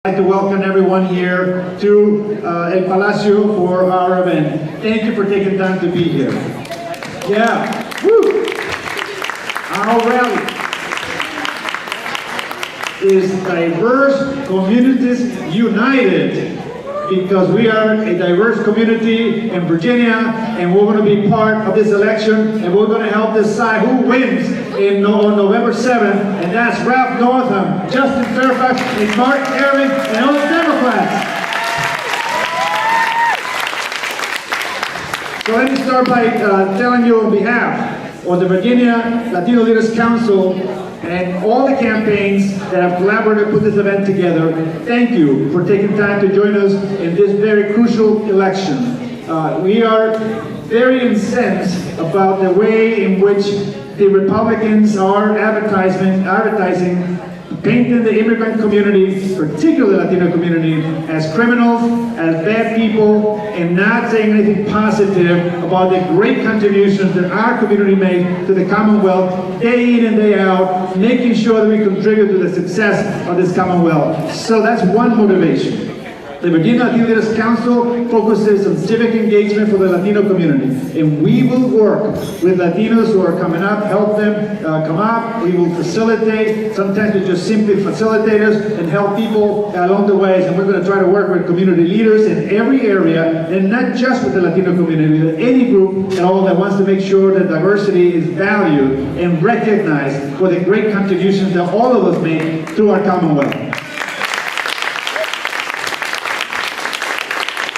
I'd like to welcome everyone here to El Palacio for our event. Thank you for taking time to be here. Yeah, woo! Our rally is Diverse Communities United, because we are a diverse community in Virginia, and we're going to be part of this election, and we're going to help decide who wins on November 7th, and that's Ralph Northam, Justin Fairfax, and Mark Aaron, and all the Democrats. So let me start by telling you on behalf of the Virginia Latino Leaders Council and all the campaigns that have collaborated to put this event together, thank you for taking time to join us in this very crucial election. We are very incensed about the way in which the Republicans are advertising, painting the immigrant community, particularly the Latino community, as criminals, as bad people, and not saying anything positive about the great contributions that our community made to the Commonwealth day in and day out, making sure that we contribute to the success of this Commonwealth. So that's one motivation. The Virginia Latino Leaders Council focuses on civic engagement for the Latino community, and we will work with Latinos who are coming up, help them come up. We will facilitate, sometimes we just simply facilitators, and help people along the ways, and we're going to try to work with community leaders in every area, and not just with the Latino community, but any group at all that wants to make sure that diversity is valued and recognized for the great contributions that all of us make to our Commonwealth.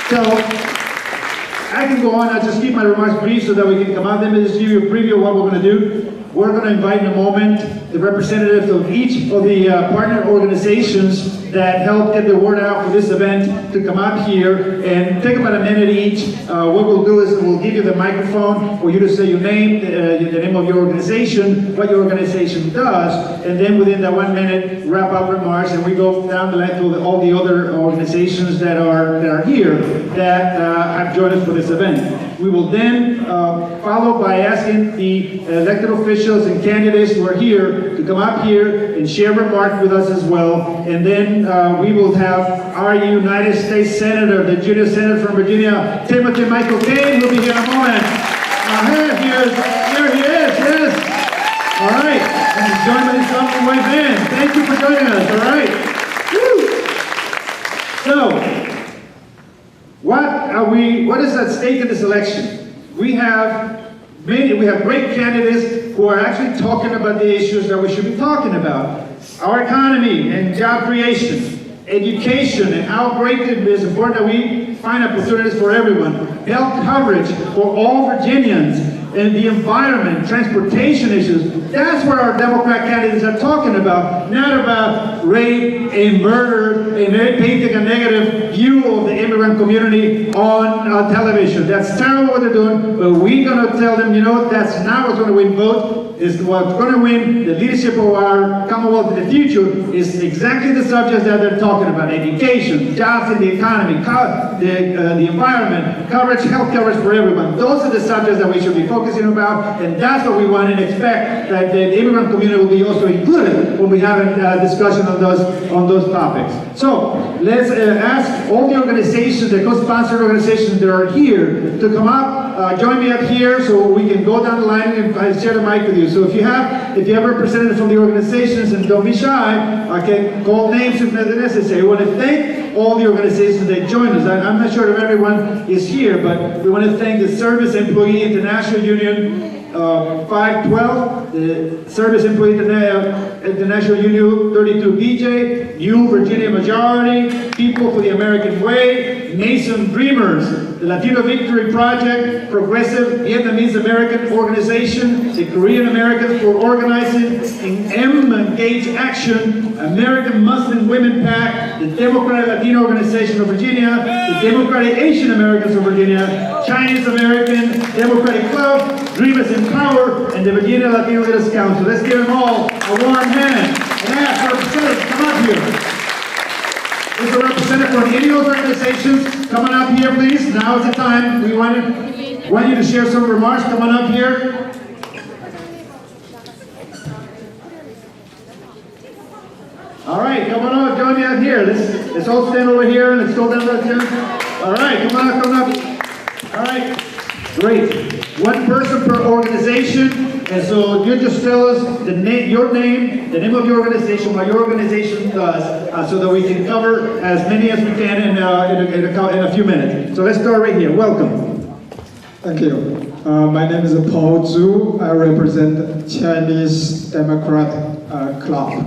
So, I can go on, I'll just keep my remarks brief so that we can come out. Let me just give you a preview of what we're going to do. We're going to invite in a moment the representatives of each of the partner organizations that help get the word out for this event to come out here and take about a minute each. What we'll do is we'll give you the microphone for you to say your name, the name of your organization, what your organization does, and then within that 1 minute wrap up remarks, and we go down the line to all the other organizations that are here that have joined us for this event. We will then follow by asking the elected officials and candidates who are here to come up here and share remarks with us as well. And then we will have our United States Senator, the junior senator from Virginia, Timothy Michael Kaine, who will be here in a moment. Here he is, yes. All right, and he's joined by this awesome white man. Thank you for joining us, all right. Woo. So, what is at stake in this election? We have great candidates who are actually talking about the issues that we should be talking about. Our economy and job creation, education, and how great it is important that we find opportunities for everyone. Health coverage for all Virginians, and the environment, transportation issues. That's what our Democrat candidates are talking about, not about rape and murder and painting a negative view of the immigrant community on television. That's terrible what they're doing, but we're going to tell them, you know, that's not what's going to win votes. Is what's going to win the leadership of our Commonwealth in the future is exactly the subjects that they're talking about: education, jobs in the economy, the environment, coverage, health coverage for everyone. Those are the subjects that we should be focusing about, and that's what we want and expect that the immigrant community will be also included when we have a discussion on those topics. So let's ask all the organizations, the co-sponsored organizations that are here, to come up, join me up here so we can go down the line and share the mic with you. So if you have representatives from the organizations, and don't be shy, I can call names if necessary. We want to thank all the organizations that joined us. I'm not sure if everyone is here, but we want to thank the Service Employee International Union 512, the Service Employee International Union 32BJ, New Virginia Majority, People for the American Way, Mason Dreamers, the Latino Victory Project, Progressive Vietnamese American Organization, the Korean Americans for Organizing, Engage Action, American Muslim Women PAC, the Democratic Latino Organization of Virginia, the Democratic Asian Americans of Virginia, Chinese American Democratic Club, Dreamers in Power, and the Virginia Latino Leaders Council. Let's give them all a warm hand. And ask our representatives to come up here. Is a representative from any of those organizations coming up here, please? Now is the time. We want you to share some remarks. Come on up here. All right, come on up. Join me out here. Let's all stand over here and let's go down to the gym. All right, come on, come up. All right, great. One person per organization. And so you just tell us the name, your name, the name of your organization, what your organization does, so that we can cover as many as we can in a few minutes. So let's start right here. Welcome. Thank you. My name is Paul Zhu. I represent Chinese Democrat Club.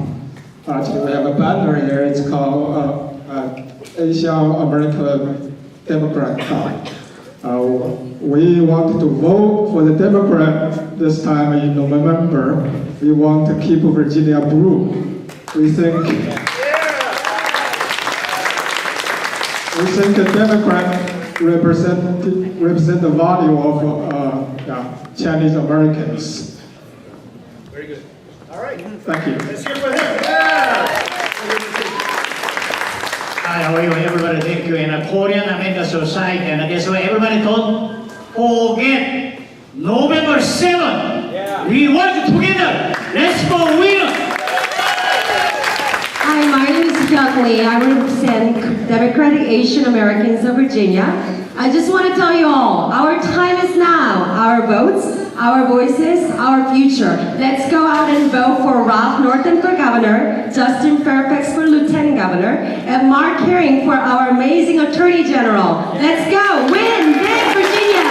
Actually, we have a banner here. It's called Asian American Democrat Club. We want to vote for the Democrat this time in November. We want to keep Virginia blue. We think the Democrat represent the value of Chinese Americans. Very good. All right. Thank you. Let's hear for him. Yeah. Hi, how are you? Everybody, thank you. In a Korean American society, and I guess everybody don't forget November 7th. Yeah. We work together. Let's go win. Hi, my name is Doug Lee. I represent Democratic Asian Americans of Virginia. I just want to tell you all, our time is now. Our votes, our voices, our future. Let's go out and vote for Ralph Northam for governor, Justin Fairfax for lieutenant governor, and Mark Herring for our amazing attorney general. Let's go! Win! Big Virginia!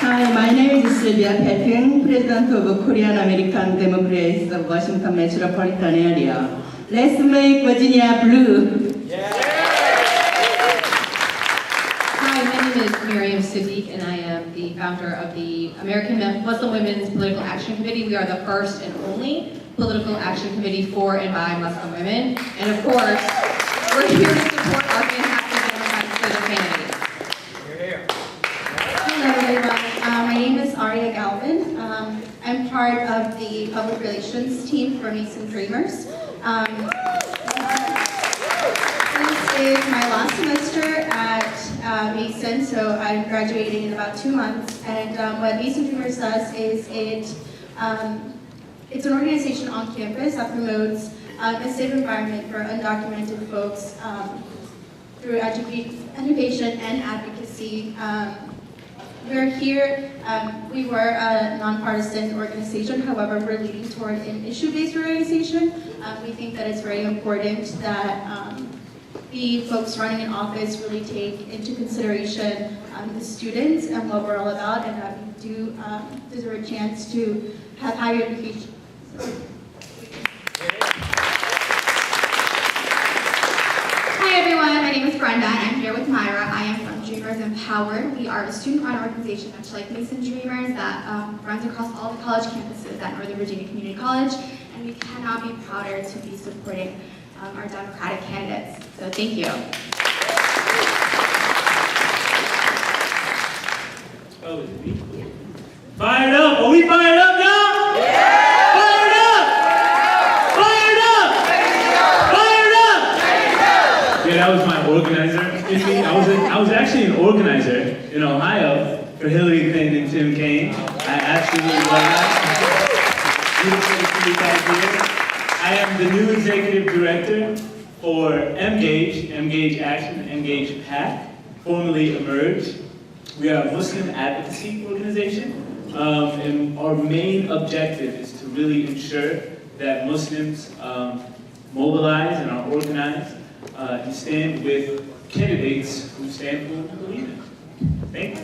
Hi, my name is Sylvia Pepin, President of Korean American Democrats of Washington Metropolitan Area. Let's make Virginia blue. Hi, my name is Miriam Siddiq, and I am the founder of the American Muslim Women's Political Action Committee. We are the first and only political action committee for and by Muslim women. And of course, we're here to support our fantastic Democratic leader candidates. Hello everyone, my name is Aria Galvin. I'm part of the public relations team for Mason Dreamers. This is my last semester at Mason, so I'm graduating in about 2 months. And what Mason Dreamers does is it's an organization on campus that promotes a safe environment for undocumented folks through education and advocacy. We're here, we were a nonpartisan organization, however, we're leading toward an issue-based organization. We think that it's very important that the folks running in office really take into consideration the students and what we're all about, and that we do deserve a chance to have higher education. Hi everyone, my name is Brenda and I'm here with Myra. I am from Dreamers Empowered. We are a student-run organization much like Mason Dreamers that runs across all the college campuses at Northern Virginia Community College, and we cannot be prouder to be supporting our Democratic candidates. So thank you. Oh, fired up! Are we fired up, y'all? Yeah! Fired up! Fired up! Fired up! Yeah, that was my organizer. I was actually an organizer in Ohio for Hillary Clinton and Tim Kaine. I absolutely love that. Beautiful to see you guys here. I am the new executive director for Engage Action, Engage PAC, formerly Emerge. We are a Muslim advocacy organization, and our main objective is to really ensure that Muslims mobilize and are organized and stand with candidates who stand for what we believe in. Thank you.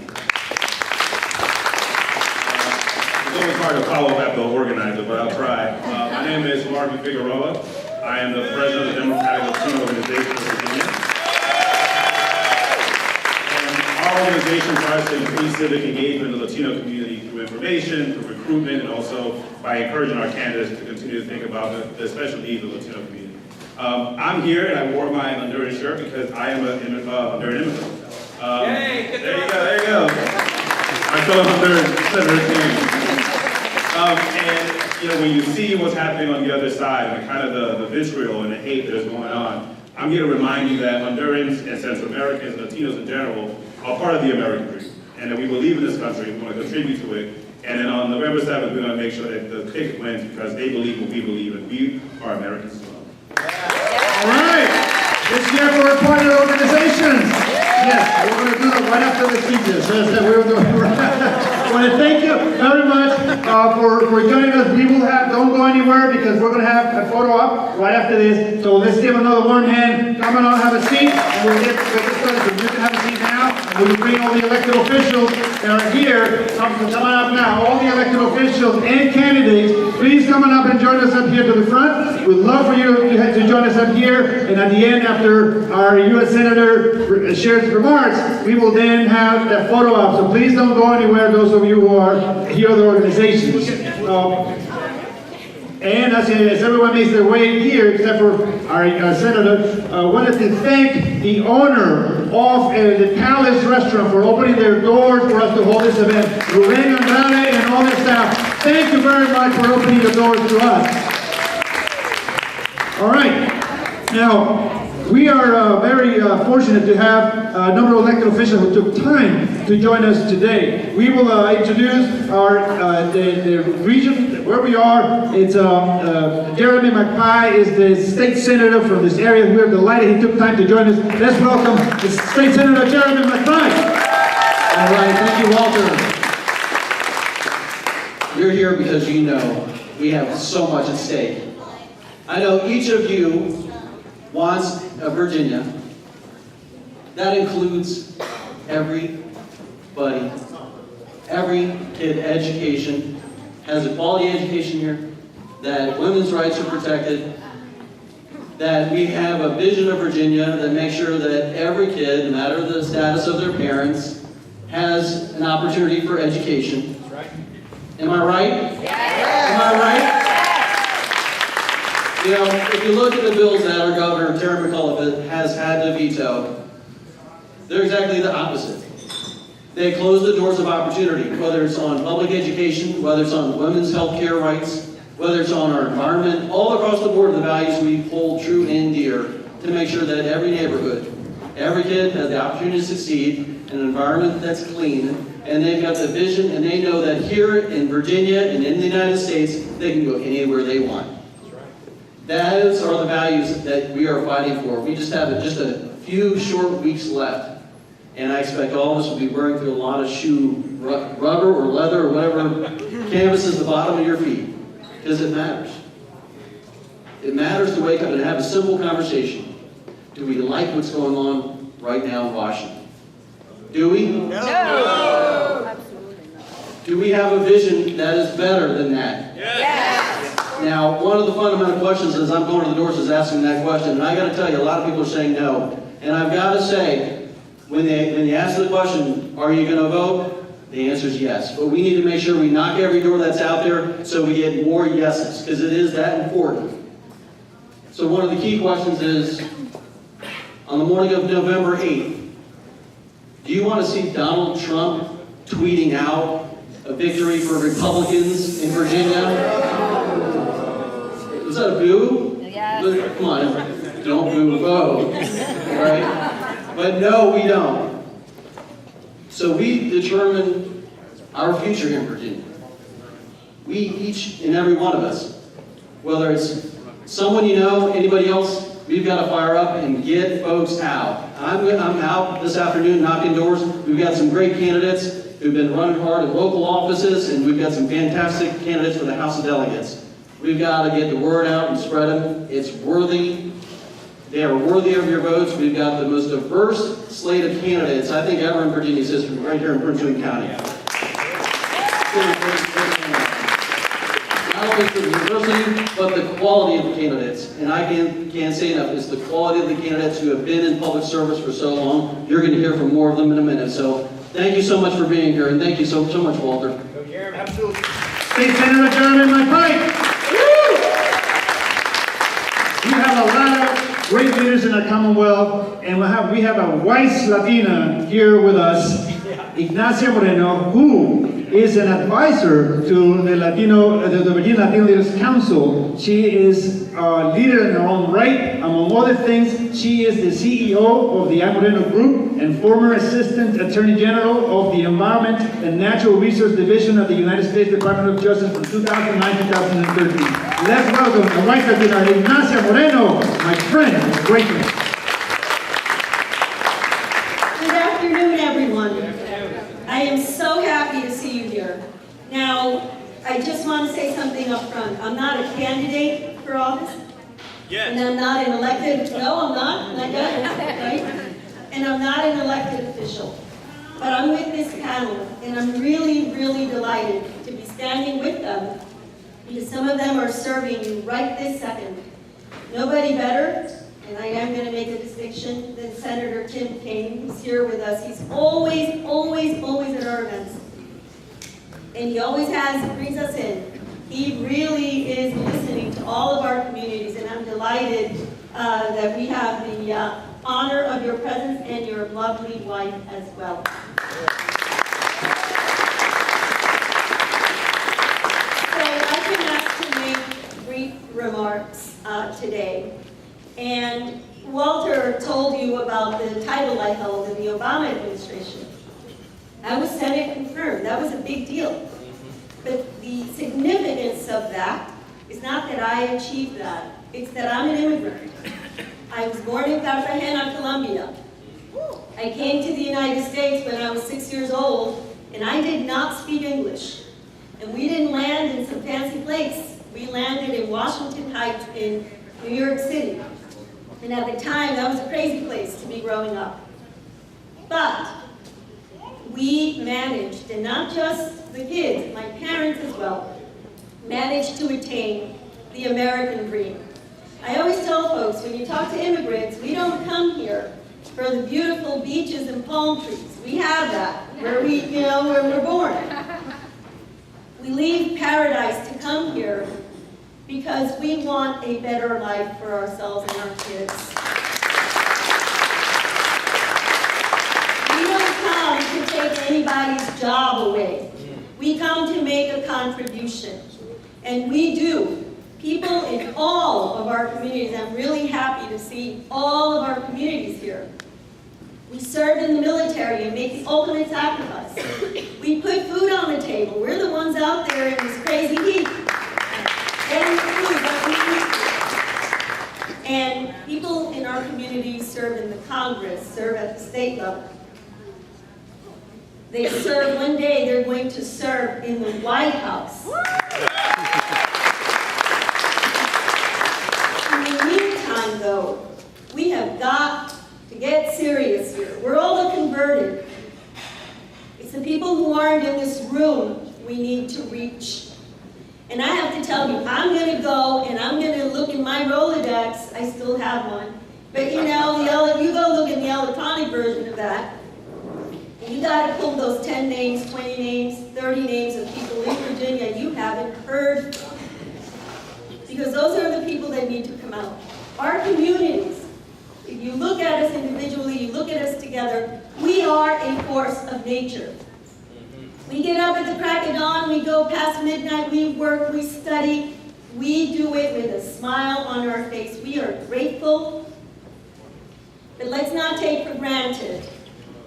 It's always hard to follow up after the organizer, but I'll try. My name is Marvin Figueroa. I am the president of the Democratic Latino Organization of Virginia. And our organization tries to increase civic engagement in the Latino community through information, through recruitment, and also by encouraging our candidates to continue to think about the special needs of the Latino community. I'm here, and I wore my Honduran shirt because I am an Honduran immigrant. There you go. My fellow Honduran Senator Kaine. And when you see what's happening on the other side, and kind of the vitriol and the hate that is going on, I'm here to remind you that Hondurans and Central Americans and Latinos in general are part of the American dream, and that we believe in this country, we want to contribute to it, and then on November 7th, we're going to make sure that the ticket wins because they believe what we believe, and we are Americans. Let's hear for our partner organizations. Yes, we're going to do that right after the speeches. Yes, that we're doing. I want to thank you very much for joining us. We will have, don't go anywhere because we're going to have a photo up right after this. So let's give another warm hand. Come on, have a seat. And we'll get started. So you can have a seat now. And we'll bring all the elected officials that are here. Come on up now. All the elected officials and candidates, please come on up and join us up here to the front. We'd love for you to join us up here. And at the end, after our U.S. Senator shares remarks, we will then have that photo op. So please don't go anywhere, those of you who are here, the organizations. And as everyone makes their way here, except for our senator, I wanted to thank the owner of the Palace Restaurant for opening their doors for us to hold this event. Ruben Andrade and all their staff, thank you very much for opening the doors to us. All right. Now, we are very fortunate to have a number of elected officials who took time to join us today. We will introduce our the region where we are. It's Jeremy McPie is the state senator from this area. We're delighted he took time to join us. Let's welcome the state senator Jeremy McPie. All right, thank you, Walter. You're here because you know we have so much at stake. I know each of you wants a Virginia that includes everybody, every kid education, has a quality education here, that women's rights are protected, that we have a vision of Virginia that makes sure that every kid, no matter the status of their parents, has an opportunity for education. Am I right? Am I right? You know, if you look at the bills that our governor, Terry McAuliffe, has had to veto, they're exactly the opposite. They close the doors of opportunity, whether it's on public education, whether it's on women's health care rights, whether it's on our environment, all across the board, the values we hold true and dear to make sure that every neighborhood, every kid has the opportunity to succeed in an environment that's clean, and they've got the vision, and they know that here in Virginia and in the United States, they can go anywhere they want. Those are the values that we are fighting for. We just have just a few short weeks left. And I expect all of us will be wearing through a lot of rubber or leather or whatever canvas is the bottom of your feet. Because it matters. It matters to wake up and have a simple conversation. Do we like what's going on right now in Washington? Do we? No! Absolutely not. Do we have a vision that is better than that? Yes! Now, one of the fundamental questions as I'm going to the doors is asking that question, and I got to tell you, a lot of people are saying no. And I've got to say, when you ask the question, are you going to vote? The answer is yes. But we need to make sure we knock every door that's out there so we get more yeses, because it is that important. So one of the key questions is, on the morning of November 8th, do you want to see Donald Trump tweeting out a victory for Republicans in Virginia? Was that a boo? Yes. Come on, don't boo, vote, right? But no, we don't. So we determine our future in Virginia. We, each and every one of us, whether it's someone you know, anybody else, we've got to fire up and get folks out. I'm out this afternoon knocking doors. We've got some great candidates who've been running hard in local offices, and we've got some fantastic candidates for the House of Delegates. We've got to get the word out and spread them. It's worthy. They are worthy of your votes. We've got the most diverse slate of candidates, I think, ever in Virginia's history, right here in Prince William County. Not only the diversity, but the quality of the candidates. And I can't say enough, it's the quality of the candidates who have been in public service for so long. You're going to hear from more of them in a minute. So thank you so much for being here, and thank you so much, Walter. Absolutely. State Senator Jeremy McPie. We have a lot of great leaders in our Commonwealth, and we have a wise Latina here with us, Ignacia Moreno, who is an advisor to the Virginia Latino Leaders Council. She is a leader in her own right. Among other things, she is the CEO of the Moreno Group and former Assistant Attorney General of the Environment and Natural Resource Division of the United States Department of Justice from 2009 to 2013. Let's welcome the White Latina, Ignacia Moreno, my friend, greatly. I just want to say something up front. I'm not a candidate for office. Yes. And I'm not an elected, no, I'm not yet, right? And I'm not an elected official. But I'm with this panel, and I'm really, really delighted to be standing with them, because some of them are serving you right this second. Nobody better, and I am going to make a distinction, than Senator Tim Kaine, who's here with us. He's always, always, always at our events. And he always brings us in. He really is listening to all of our communities, and I'm delighted that we have the honor of your presence and your lovely wife as well. So I've been asked to make brief remarks today. And Walter told you about the title I held in the Obama administration. I was Senate confirmed. That was a big deal. But the significance of that is not that I achieved that. It's that I'm an immigrant. I was born in Cartagena, Colombia. I came to the United States when I was 6 years old, and I did not speak English. And we didn't land in some fancy place. We landed in Washington Heights in New York City. And at the time, that was a crazy place to be growing up. But we managed, and not just the kids, my parents as well, managed to attain the American dream. I always tell folks, when you talk to immigrants, we don't come here for the beautiful beaches and palm trees. We have that where where we're born. We leave paradise to come here because we want a better life for ourselves and our kids. We don't come to take anybody's job away. We come to make a contribution. And we do. People in all of our communities, I'm really happy to see all of our communities here. We serve in the military and make the ultimate sacrifice. We put food on the table. We're the ones out there in this crazy heat, getting the food that we need. And people in our communities serve in the Congress, serve at the state level. They serve, one day they're going to serve in the White House. In the meantime, though, we have got to get serious here. We're all converted. It's the people who aren't in this room we need to reach. And I have to tell you, I'm going to go and I'm going to look in my Rolodex. I still have one. But you go look in the electronic version of that. And you got to pull those 10 names, 20 names, 30 names of people in Virginia you haven't heard from. Because those are the people that need to come out. Our communities, if you look at us individually, you look at us together, we are a force of nature. We get up at the crack of dawn, we go past midnight, we work, we study. We do it with a smile on our face. We are grateful. But let's not take for granted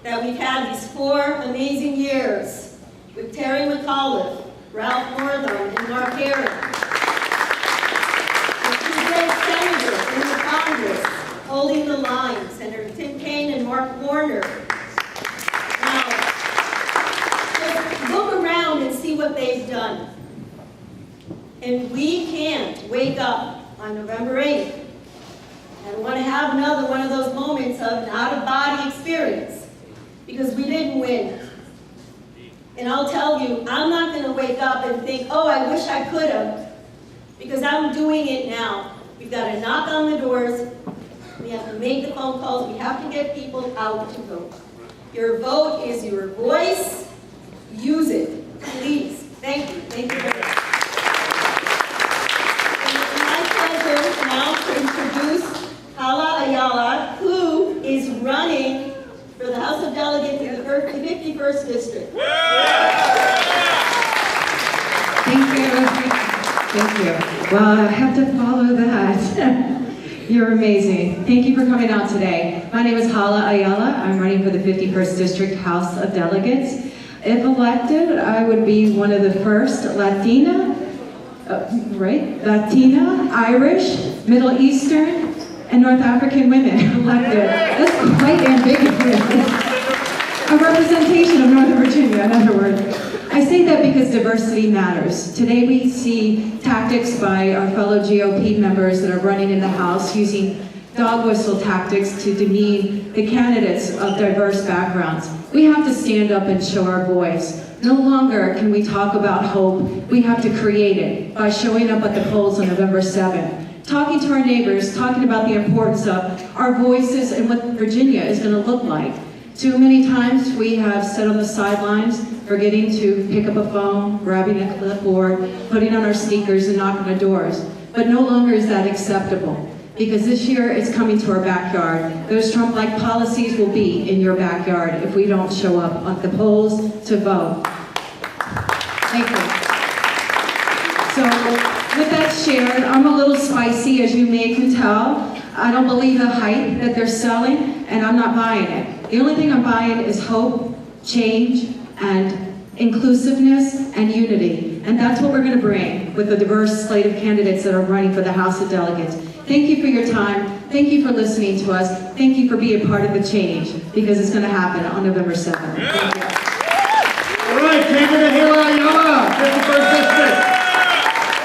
that we've had these 4 amazing years with Terry McAuliffe, Ralph Northam, and Mark Aaron. Senators in the Congress holding the line, Senator Tim Kaine and Mark Warner. Now, just look around and see what they've done. And we can't wake up on November 8th and want to have another one of those moments of an out-of-body experience because we didn't win. And I'll tell you, I'm not going to wake up and think, oh, I wish I could have, because I'm doing it now. We've got to knock on the doors. We have to make the phone calls. We have to get people out to vote. Your vote is your voice. Use it, please. Thank you. Thank you very much. It's my pleasure now to introduce Hala Ayala, who is running for the House of Delegates in the 51st District. Thank you. Thank you. Well, I have to follow that. You're amazing. Thank you for coming out today. My name is Hala Ayala. I'm running for the 51st District House of Delegates. If elected, I would be one of the first Latina, Latina, Irish, Middle Eastern, and North African women elected. That's quite ambiguous. A representation of Northern Virginia, in other words. I say that because diversity matters. Today we see tactics by our fellow GOP members that are running in the House using dog whistle tactics to demean the candidates of diverse backgrounds. We have to stand up and show our voice. No longer can we talk about hope. We have to create it by showing up at the polls on November 7th, talking to our neighbors, talking about the importance of our voices and what Virginia is going to look like. Too many times we have sat on the sidelines, forgetting to pick up a phone, grabbing a clipboard, putting on our sneakers and knocking on doors. But no longer is that acceptable. Because this year it's coming to our backyard. Those Trump-like policies will be in your backyard if we don't show up at the polls to vote. Thank you. So with that shared, I'm a little spicy, as you may can tell. I don't believe the hype that they're selling, and I'm not buying it. The only thing I'm buying is hope, change, and inclusiveness and unity. And that's what we're going to bring with the diverse slate of candidates that are running for the House of Delegates. Thank you for your time. Thank you for listening to us. Thank you for being part of the change, because it's going to happen on November 7th. Thank you. All right, candidate Hila Ayala, 51st District.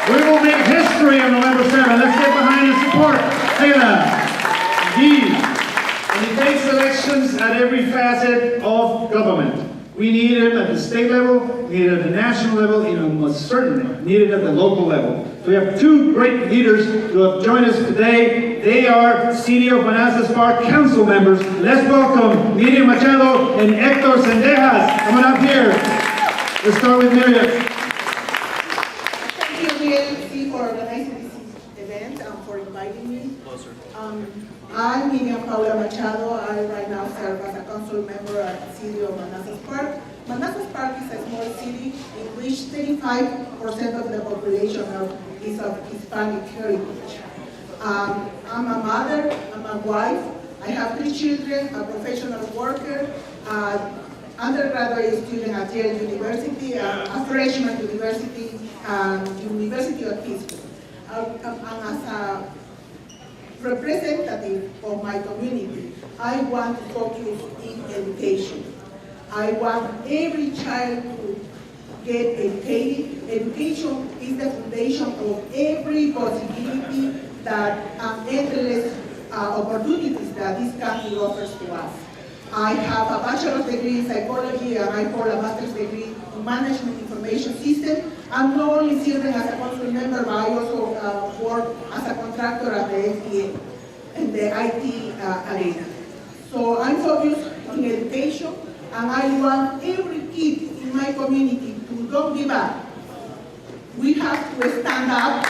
We will make history on November 7th. Let's get behind and support Hila. Indeed. And he takes elections at every facet of government. We need it at the state level, we need it at the national level, and most certainly need it at the local level. So we have two great leaders who have joined us today. They are City of Manassas Park council members. Let's welcome Miriam Machado and Hector Sendejas. Come on up here. Let's start with Miriam. Thank you, VLC, for organizing this event and for inviting me. I'm Miriam Paula Machado. I right now serve as a council member at the City of Manassas Park. Manassas Park is a small city in which 35% of the population is of Hispanic heritage. I'm a mother, I'm a wife, I have 3 children, a professional worker, undergraduate student at Yale University, a freshman university, University of Pittsburgh. And as a representative of my community, I want to focus in education. I want every child to get educated. Education is the foundation of every possibility that endless opportunities that this country offers to us. I have a bachelor's degree in psychology and I hold a master's degree in management information system. I'm not only serving as a council member, but I also work as a contractor at the FDA in the IT arena. So I'm focused on education, and I want every kid in my community to don't give up. We have to stand up.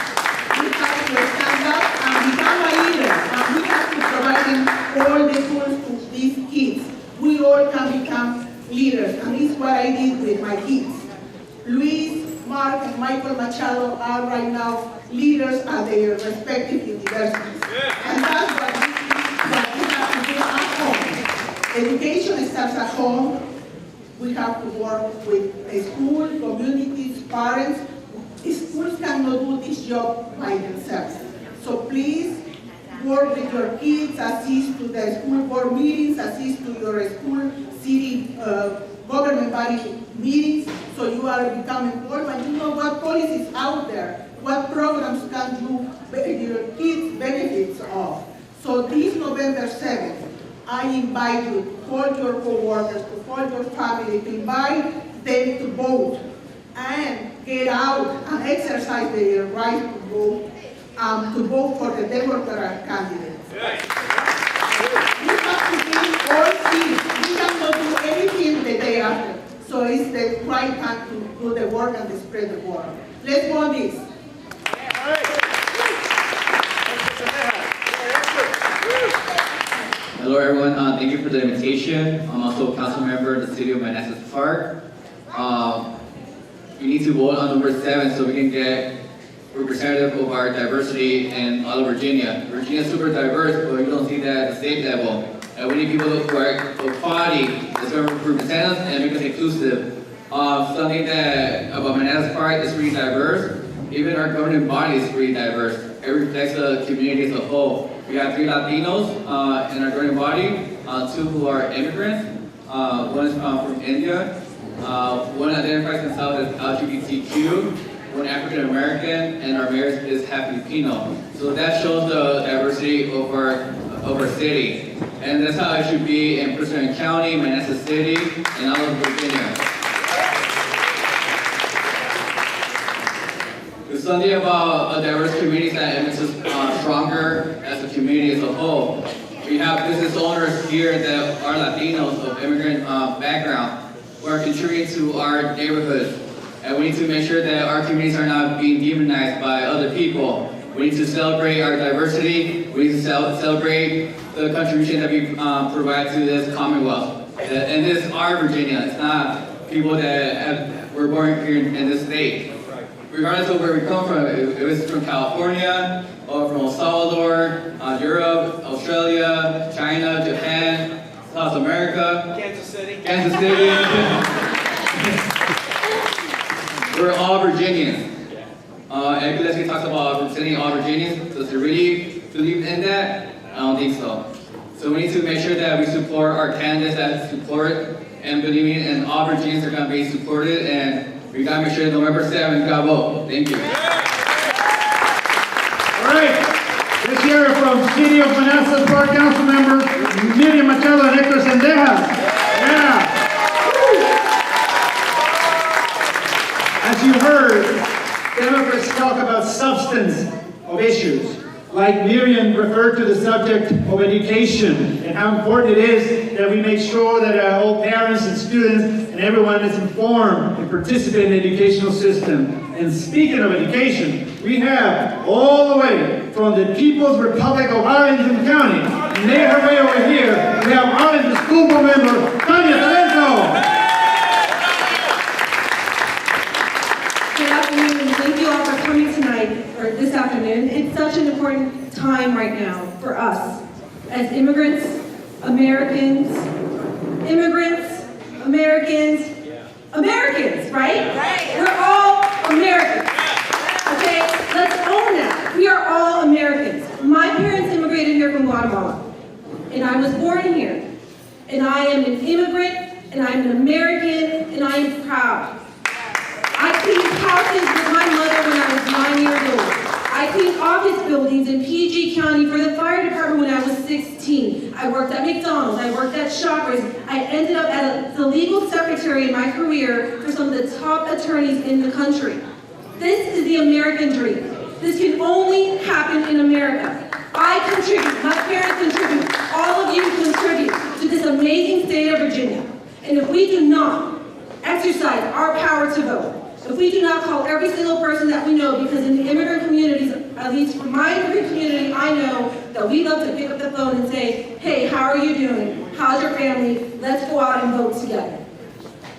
We have to stand up and become a leader, and we have to provide them all the tools to these kids. We all can become leaders, and this is what I did with my kids. Luis, Mark, and Michael Machado are right now leaders at their respective universities. And that's what we have to do at home. Education starts at home. We have to work with the school, communities, parents. Schools cannot do this job by themselves. So please work with your kids, assist to the school board meetings, assist to your school, city, government body meetings, so you are becoming involved and you know what policies out there, what programs can your kids benefits of. So this November 7th, I invite you to call your co-workers, to call your family, to invite them to vote and get out and exercise their right to vote for the Democrat candidates. We have to be all seats. We cannot do anything the day after. So it's the right time to do the work and to spread the word. Let's go on this. Hello everyone, thank you for the invitation. I'm also a council member of the City of Manassas Park. We need to vote on November 7th so we can get representative of our diversity in all of Virginia. Virginia is super diverse, but we don't see that at the state level. And we need people who are equality that's going to represent us and make us inclusive. Something that about Manassas Park is really diverse. Even our governing body is really diverse. It reflects the community as a whole. We have 3 Latinos in our governing body, 2 who are immigrants. One is from India, One identifies himself as LGBTQ, one African American, and our mayor is half Filipino. So that shows the diversity of our city. And that's how it should be in Prince County, Manassas City, and all of Virginia. There's something about a diverse community that makes us stronger as a community as a whole. We have business owners here that are Latinos of immigrant background who are contributing to our neighborhoods. And we need to make sure that our communities are not being demonized by other people. We need to celebrate our diversity. We need to celebrate the contribution that we provide to this Commonwealth. And this is our Virginia. It's not people that were born here in this state. Regardless of where we come from, if it's from California, or from El Salvador, Europe, Australia, China, Japan, South America, Kansas City. We're all Virginians. And Gillespie talks about representing all Virginians. Does he really believe in that? I don't think so. So we need to make sure that we support our candidates that support and believing in all Virginians are going to be supported, and we got to make sure November 7th got vote. Thank you. All right. Let's hear it from City of Manassas Park Council members Miriam Machado and Hector Sendejas. Yeah. As you heard, Democrats talk about substance of issues. Like Miriam referred to the subject of education and how important it is that we make sure that all parents and students and everyone is informed and participate in the educational system. And speaking of education, we have all the way from the People's Republic of Arlington County, made her way over here, we have Arlington School Board member, Tanya Talento. Good afternoon, and thank you all for coming tonight, or this afternoon. It's such an important time right now for us as immigrants, Americans, right? Right. We're all Americans. Okay, let's own that. We are all Americans. My parents immigrated here from Guatemala, and I was born here. And I am an immigrant, and I'm an American, and I am proud. I cleaned houses with my mother when I was 9 years old. I cleaned office buildings in PG County for the fire department when I was 16. I worked at McDonald's, I worked at Shoppers. I ended up as the legal secretary in my career for some of the top attorneys in the country. This is the American dream. This can only happen in America. I contribute, my parents contribute, all of you contribute to this amazing state of Virginia. And if we do not exercise our power to vote, if we do not call every single person that we know, because in the immigrant communities, at least for my immigrant community, I know that we love to pick up the phone and say, hey, how are you doing? How's your family? Let's go out and vote together,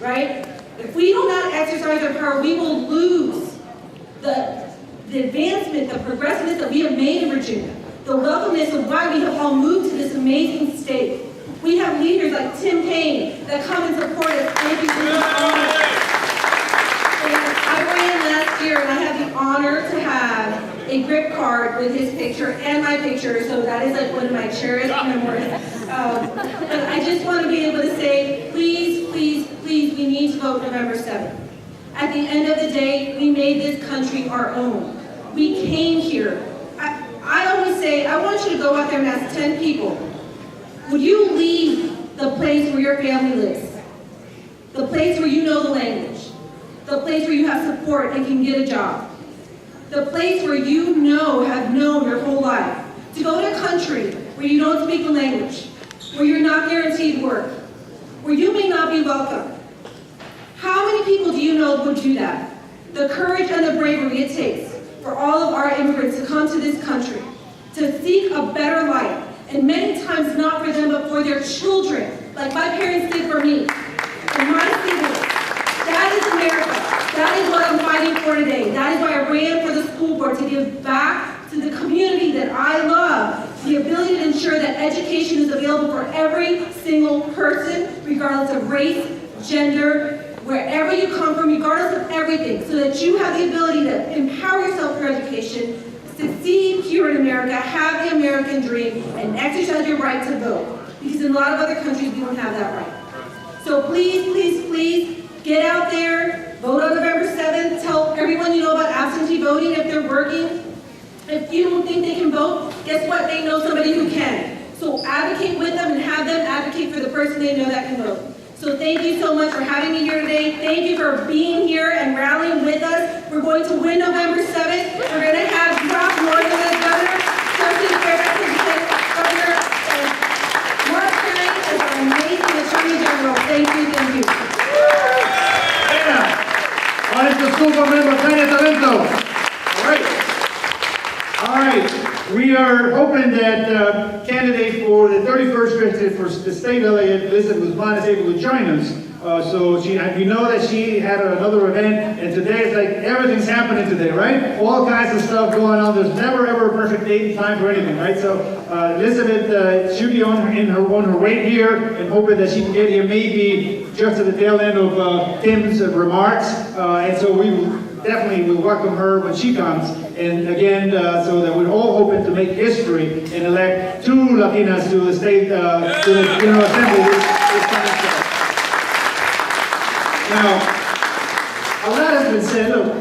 right? If we do not exercise our power, we will lose the advancement, the progressiveness that we have made in Virginia, the welcomeness of why we have all moved to this amazing state. We have leaders like Tim Kaine that come and support us. Thank you for this honor. I ran last year, and I had the honor to have a grip card with his picture and my picture, so that is like one of my cherished memories. But I just want to be able to say, please, please, please, we need to vote November 7th. At the end of the day, we made this country our own. We came here. I always say, I want you to go out there and ask 10 people, would you leave the place where your family lives? The place where you know the language? The place where you have support and can get a job. The place where you have known your whole life. To go to a country where you don't speak the language, where you're not guaranteed work, where you may not be welcome. How many people do you know would do that? The courage and the bravery it takes for all of our immigrants to come to this country, to seek a better life, and many times not for them, but for their children, like my parents did for me, and my siblings. That is America. That is what I'm fighting for today. That is why I ran for the school board, to give back to the community that I love, the ability to ensure that education is available for every single person, regardless of race, gender, wherever you come from, regardless of everything, so that you have the ability to empower yourself through education, succeed here in America, have the American dream, and exercise your right to vote. Because in a lot of other countries, we don't have that right. So please, please, please, Get out there, vote on November 7th, tell everyone you know about absentee voting if they're working. If you don't think they can vote, guess what? They know somebody who can. So advocate with them and have them advocate for the person they know that can vote. So thank you so much for having me here today. Thank you for being here and rallying with us. We're going to win November 7th. We're going to have Rob Northern as governor, Justin Fairbanks as lieutenant governor, and Mark Kaine as our amazing attorney general. Thank you, thank you. Ahora es super member Kaine Talento. All right, we are hoping that candidate for the 31st district for the state delegate, Elizabeth Guzman, is able to join us. We know that she had another event, and today it's like everything's happening today, right? All kinds of stuff going on. There's never ever a perfect date and time for anything, right? So Elizabeth should be on her way here, and hoping that she can get here maybe just at the tail end of Tim's remarks. And so we definitely will welcome her when she comes. And again, so that we're all hoping to make history and elect 2 Latinas to the state, to the General Assembly this coming session. Now, a lot has been said. Look,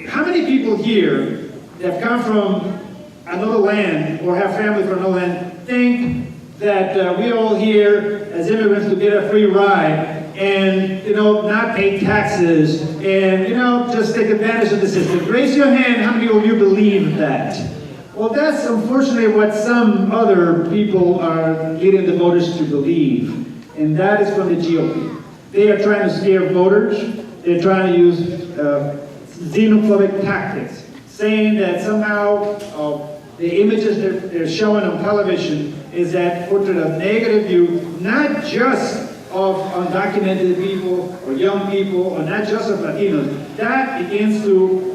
how many people here that have come from another land or have family from another land think that we're all here as immigrants to get a free ride and, not pay taxes and, just take advantage of the system? Raise your hand, how many of you believe that? Well, that's unfortunately what some other people are getting the voters to believe, and that is from the GOP. They are trying to scare voters. They're trying to use xenophobic tactics, saying that somehow the images they're showing on television is that portrait a negative view, not just of undocumented people or young people, or not just of Latinos. That begins to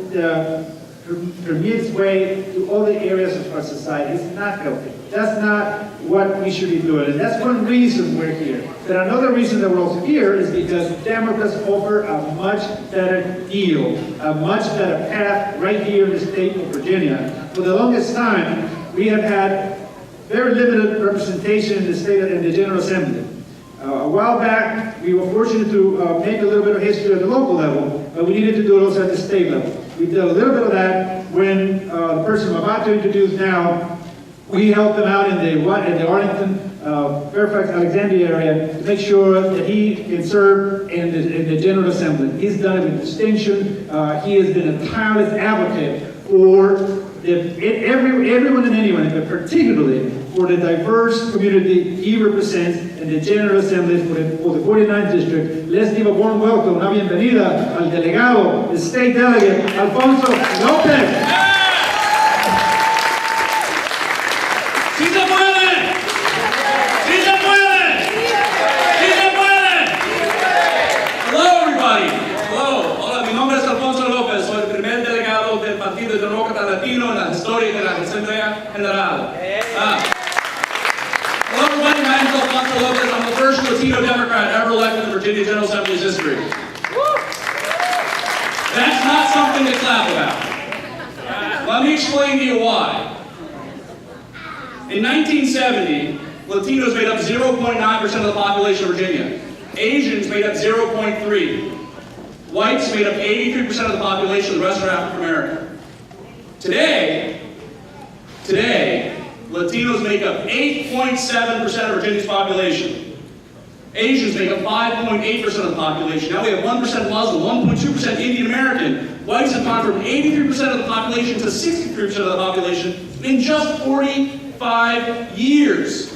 permeate its way to all the areas of our society. It's not healthy. That's not what we should be doing. And that's one reason we're here. But another reason that we're also here is because Democrats offer a much better deal, a much better path right here in the state of Virginia. For the longest time, we have had very limited representation in the state and the General Assembly. A while back, we were fortunate to make a little bit of history at the local level, but we needed to do it also at the state level. We did a little bit of that when the person I'm about to introduce now, we helped him out in the Arlington, Fairfax, Alexandria area to make sure that he can serve in the General Assembly. He's done it with distinction. He has been a tireless advocate for everyone and anyone, but particularly for the diverse community he represents in the General Assembly for the 49th District. Let's give a warm welcome, una bienvenida al delegado, the state delegate, Alfonso López. ¡Sí se puede! ¡Sí se puede! ¡Sí se puede! Hello, everybody. Hello. Hola, mi nombre es Alfonso López. Soy el primer delegado del Partido Demócrata Latino en la historia de la Asamblea General. Hello, everybody. My name is Alfonso López. I'm the first Latino Democrat ever elected in Virginia General Assembly's history. That's not something to clap about. Let me explain to you why. In 1970, Latinos made up 0.9% of the population of Virginia. Asians made up 0.3%. Whites made up 83% of the population, the rest are African American. Today, Latinos make up 8.7% of Virginia's population. Asians make up 5.8% of the population. Now we have 1% Muslim, 1.2% Indian American. Whites have gone from 83% of the population to 63% of the population in just 45 years.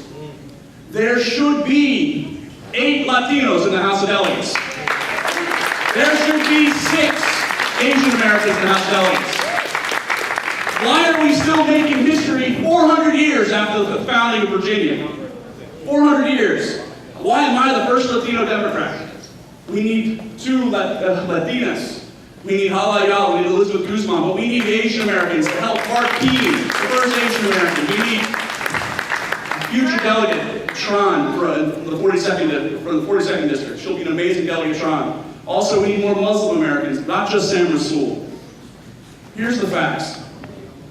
There should be 8 Latinos in the House of Delegates. There should be 6 Asian Americans in the House of Delegates. Why are we still making history 400 years after the founding of Virginia? 400 years. Why am I the first Latino Democrat? We need 2 Latinas. We need Hala Ayala, we need Elizabeth Guzman, but we need Asian Americans to help Mark Kaine, the first Asian American. We need future delegate Tron for the 42nd district. She'll be an amazing delegate, Tron. Also, we need more Muslim Americans, not just Sam Rasool. Here's the facts.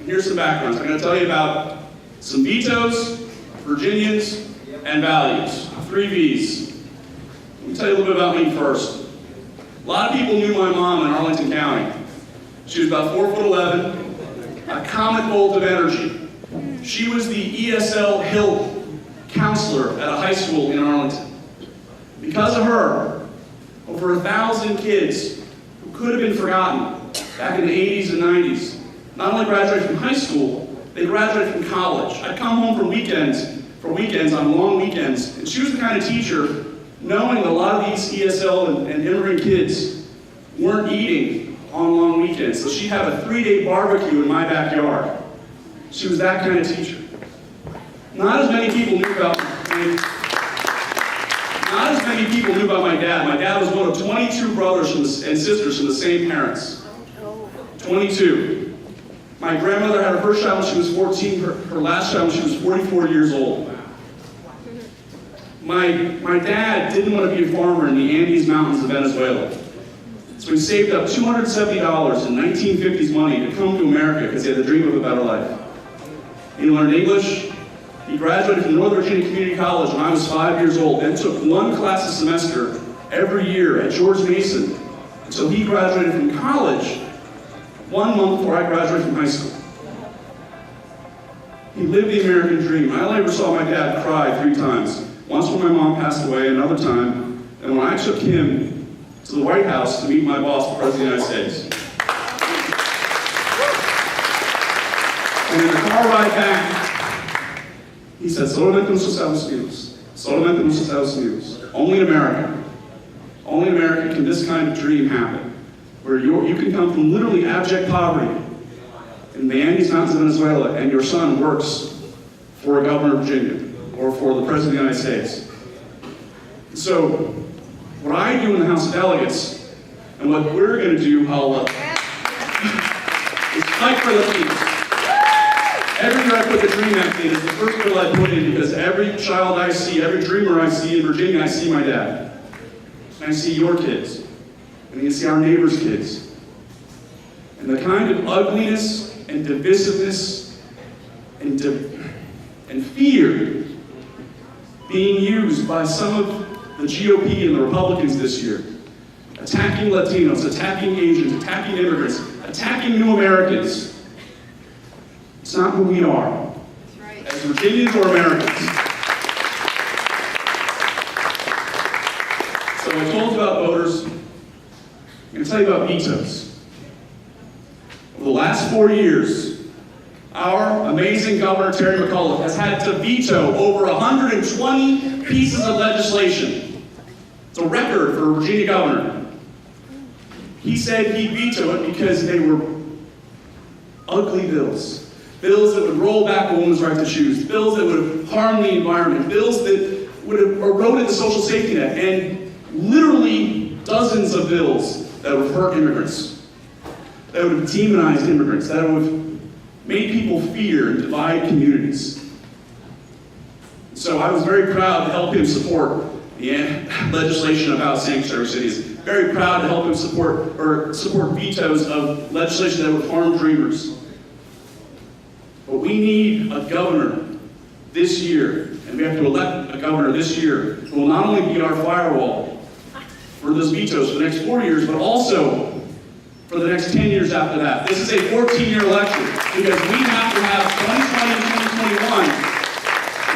Here's the background. I'm going to tell you about some vetoes, Virginians, and values. 3 V's. Let me tell you a little bit about me first. A lot of people knew my mom in Arlington County. She was about 4'11", a comic bolt of energy. She was the ESL Hill counselor at a high school in Arlington. Because of her, over 1,000 kids who could have been forgotten back in the 80s and 90s, not only graduated from high school, they graduated from college. I'd come home for weekends on long weekends, and she was the kind of teacher, knowing that a lot of these ESL and immigrant kids weren't eating on long weekends, so she'd have a 3-day barbecue in my backyard. She was that kind of teacher. Not as many people knew about my dad. My dad was one of 22 brothers and sisters from the same parents. 22. My grandmother had her first child when she was 14, her last child when she was 44 years old. My dad didn't want to be a farmer in the Andes Mountains of Venezuela. So he saved up $270 in 1950s money to come to America because he had the dream of a better life. He learned English. He graduated from Northern Virginia Community College when I was 5 years old and took one class a semester every year at George Mason until he graduated from college 1 month before I graduated from high school. He lived the American dream. I only ever saw my dad cry 3 times. Once when my mom passed away, another time, and when I took him to the White House to meet my boss, the President of the United States. And in the car ride back, he said, solamente nos Estados Unidos. Solamente nos Estados Unidos. Only in America. Only in America can this kind of dream happen, where you can come from literally abject poverty in the Andes Mountains of Venezuela, and your son works for a governor of Virginia or for the President of the United States. So, what I do in the House of Delegates, and what we're going to do, is fight for Latinos. Every year I put the DREAM Act in, it's the first bill I put in because every child I see, every dreamer I see in Virginia, I see my dad. And I see your kids. And you see our neighbors' kids. And the kind of ugliness and divisiveness and fear being used by some of the GOP and the Republicans this year, attacking Latinos, attacking Asians, attacking immigrants, attacking new Americans. It's not who we are, as Virginians or Americans. So I told you about voters. I'm going to tell you about vetoes. Over the last 4 years, our amazing Governor Terry McAuliffe has had to veto over 120 pieces of legislation. It's a record for a Virginia governor. He said he'd veto it because they were ugly bills. Bills that would roll back a woman's right to choose. Bills that would have harmed the environment. Bills that would have eroded the social safety net. And literally dozens of bills that would have hurt immigrants. That would have demonized immigrants. That would have made people fear and divide communities. So I was very proud to help him support the legislation about sanctuary cities. Very proud to help him support vetoes of legislation that would harm dreamers. But we need a governor this year, and we have to elect a governor this year who will not only be our firewall for those vetoes for the next 4 years, but also for the next 10 years after that. This is a 14-year election because we have to have 2020 and 2021.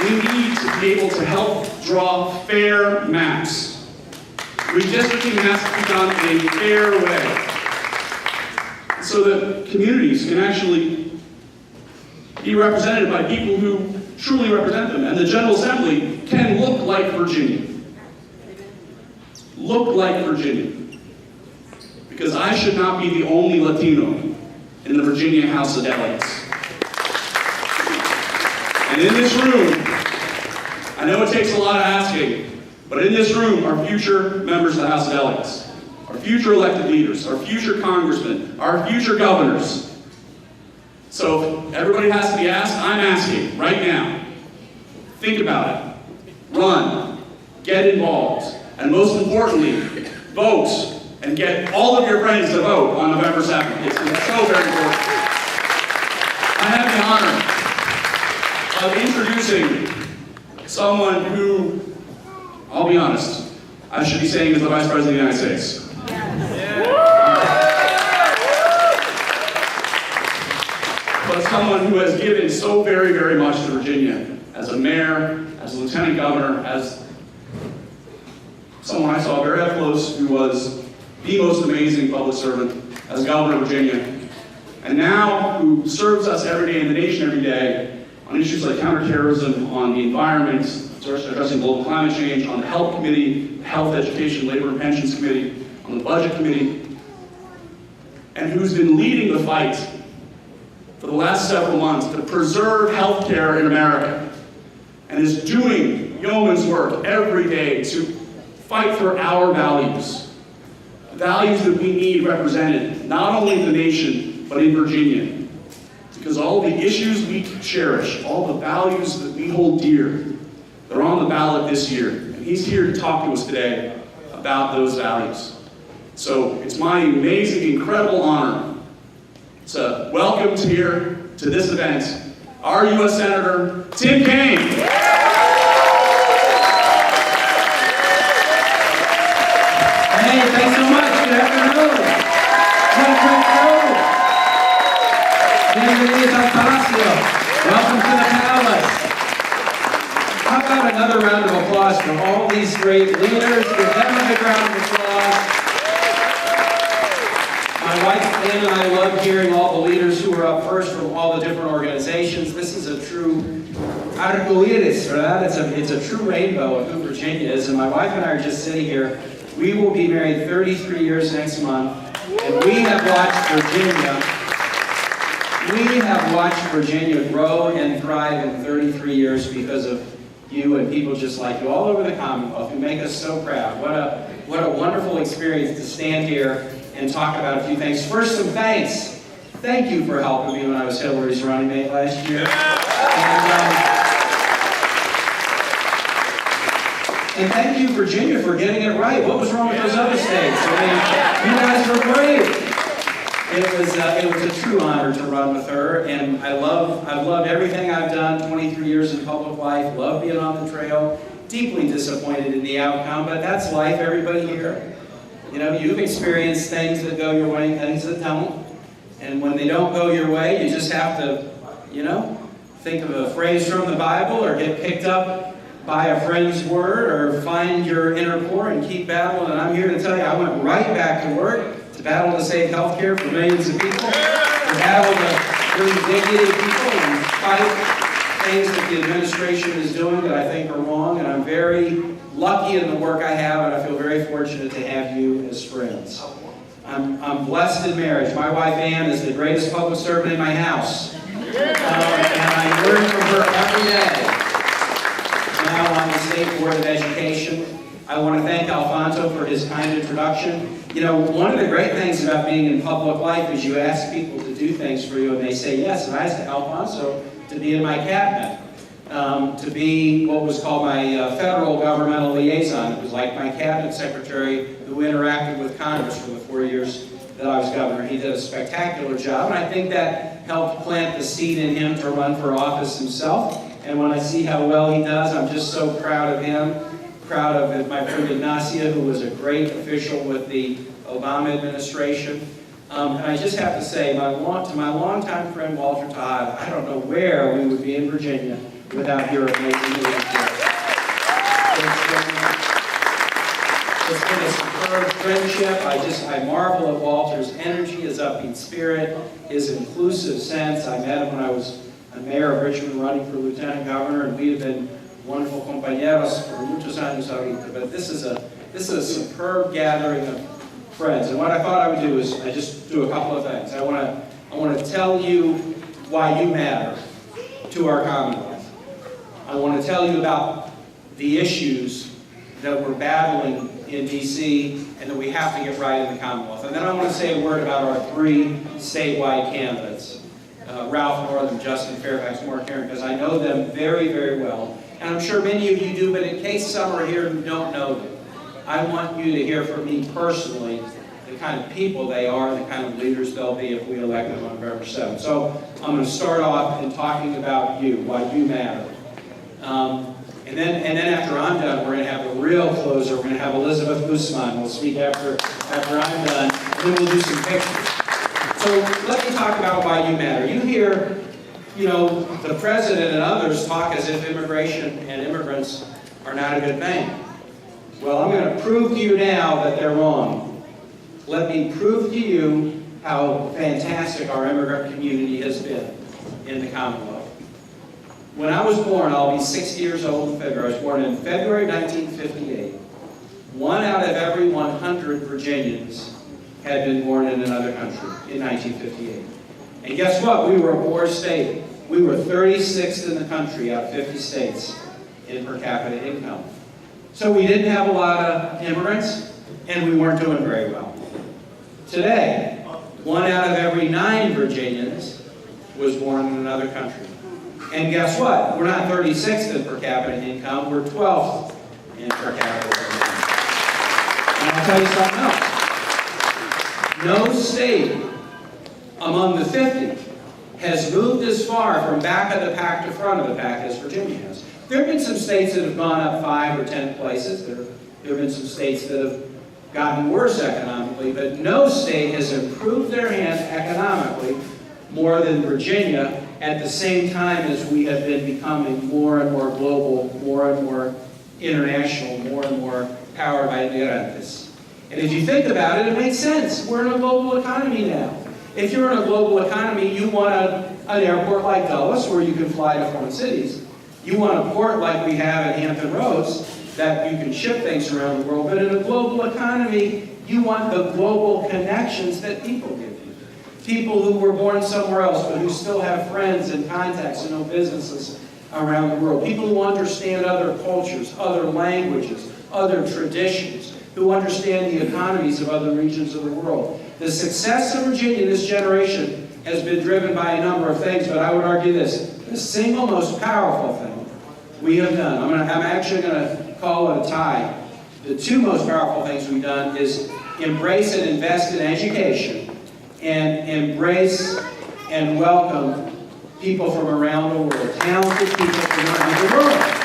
We need to be able to help draw fair maps. Redistricting has to be done in a fair way so that communities can actually be represented by people who truly represent them. And the General Assembly can look like Virginia. Look like Virginia. Because I should not be the only Latino in the Virginia House of Delegates. And in this room, I know it takes a lot of asking, but in this room are future members of the House of Delegates, our future elected leaders, our future congressmen, our future governors. So if everybody has to be asked, I'm asking right now. Think about it. Run. Get involved. And most importantly, vote. And get all of your friends to vote on November 7th. It's so very important. I have the honor of introducing someone who, I'll be honest, I should be saying as the Vice President of the United States. But someone who has given so very, very much to Virginia, as a mayor, as a lieutenant governor, as someone I saw very up close who was the most amazing public servant as governor of Virginia, and now who serves us every day in the nation every day on issues like counterterrorism, on the environment, addressing global climate change, on the health committee, health, education, labor and pensions committee, on the budget committee, and who's been leading the fight for the last several months to preserve health care in America, and is doing yeoman's work every day to fight for our values, values that we need represented, not only in the nation, but in Virginia. Because all the issues we cherish, all the values that we hold dear, they're on the ballot this year. And he's here to talk to us today about those values. So it's my amazing, incredible honor to welcome here to this event our U.S. Senator, Tim Kaine. Hey, thanks so much. Good afternoon. What a great show. Bienvenidos al Palacio. Welcome to the palace. How about another round of applause for all these great leaders? Give them a big round of applause. My wife Kaine and I love hearing all the leaders who are up first from all the different organizations. This is a true arcoiris, ¿verdad? It's a true rainbow of who Virginia is. And my wife and I are just sitting here. We will be married 33 years next month, and we have watched Virginia grow and thrive in 33 years because of you and people just like you all over the Commonwealth who make us so proud. What a wonderful experience to stand here and talk about a few things. First, some thanks. Thank you for helping me when I was Hillary's running mate last year. And thank you, Virginia, for getting it right. What was wrong with those other states? I mean, you guys were great. It was a true honor to run with her, and I've loved everything I've done. 23 years in public life, love being on the trail. Deeply disappointed in the outcome, but that's life. Everybody here, you know, you've experienced things that go your way, things that don't, and when they don't go your way, you just have to, you know, think of a phrase from the Bible or get picked up by a friend's word or find your inner core and keep battling. And I'm here to tell you, I went right back to work to battle to save health care for millions of people, to battle to bring dignity to people and fight things that the administration is doing that I think are wrong. And I'm very lucky in the work I have, and I feel very fortunate to have you as friends. I'm blessed in marriage. My wife Ann is the greatest public servant in my house. And I learn from her every day. Now on the State Board of Education. I want to thank Alfonso for his kind introduction. You know, one of the great things about being in public life is you ask people to do things for you and they say yes. And I asked Alfonso to be in my cabinet, to be what was called my federal governmental liaison. It was like my cabinet secretary who interacted with Congress for the 4 years that I was governor. He did a spectacular job, and I think that helped plant the seed in him to run for office himself. And when I see how well he does, I'm just so proud of him, proud of my friend Ignacia, who was a great official with the Obama administration. And I just have to say, to my longtime friend Walter Todd, I don't know where we would be in Virginia without your amazing leadership. It's been a superb friendship. I marvel at Walter's energy, his upbeat spirit, his inclusive sense. I met him when I was a mayor of Richmond running for lieutenant governor, and we have been wonderful compañeros for muchos años ahorita. But this is a superb gathering of friends. And what I thought I would do is I just do a couple of things. I want to tell you why you matter to our Commonwealth. I want to tell you about the issues that we're battling in D.C. and that we have to get right in the Commonwealth. And then I want to say a word about our three statewide candidates. Ralph Northam, Justin Fairfax, Mark Herron, because I know them very, very well. And I'm sure many of you do, but in case some are here who don't know them, I want you to hear from me personally the kind of people they are and the kind of leaders they'll be if we elect them on November 7th. So I'm going to start off in talking about you, why you matter. And then after I'm done, we're going to have a real closer. We're going to have Elizabeth Guzman. We'll speak after I'm done, and then we'll do some pictures. So let me talk about why you matter. You hear, the president and others talk as if immigration and immigrants are not a good thing. Well, I'm going to prove to you now that they're wrong. Let me prove to you how fantastic our immigrant community has been in the Commonwealth. When I was born, I'll be 60 years old in February. I was born in February 1958. 1 out of every 100 Virginians had been born in another country in 1958. And guess what? We were a poor state. We were 36th in the country out of 50 states in per capita income. So we didn't have a lot of immigrants, and we weren't doing very well. Today, 1 out of every 9 Virginians was born in another country. And guess what? We're not 36th in per capita income, we're 12th in per capita income. And I'll tell you something else. No state among the 50 has moved as far from back of the pack to front of the pack as Virginia has. There have been some states that have gone up 5 or 10 places. There have been some states that have gotten worse economically, but no state has improved their hand economically more than Virginia at the same time as we have been becoming more and more global, more and more international, more and more powered by migrantes. And if you think about it, it makes sense. We're in a global economy now. If you're in a global economy, you want an airport like Dulles where you can fly to foreign cities. You want a port like we have at Hampton Roads that you can ship things around the world. But in a global economy, you want the global connections that people give you. People who were born somewhere else but who still have friends and contacts and know businesses around the world. People who understand other cultures, other languages, other traditions, who understand the economies of other regions of the world. The success of Virginia this generation has been driven by a number of things, but I would argue this. The single most powerful thing we have done, I'm actually going to call it a tie. The 2 most powerful things we've done is embrace and invest in education and embrace and welcome people from around the world, talented people from around the world.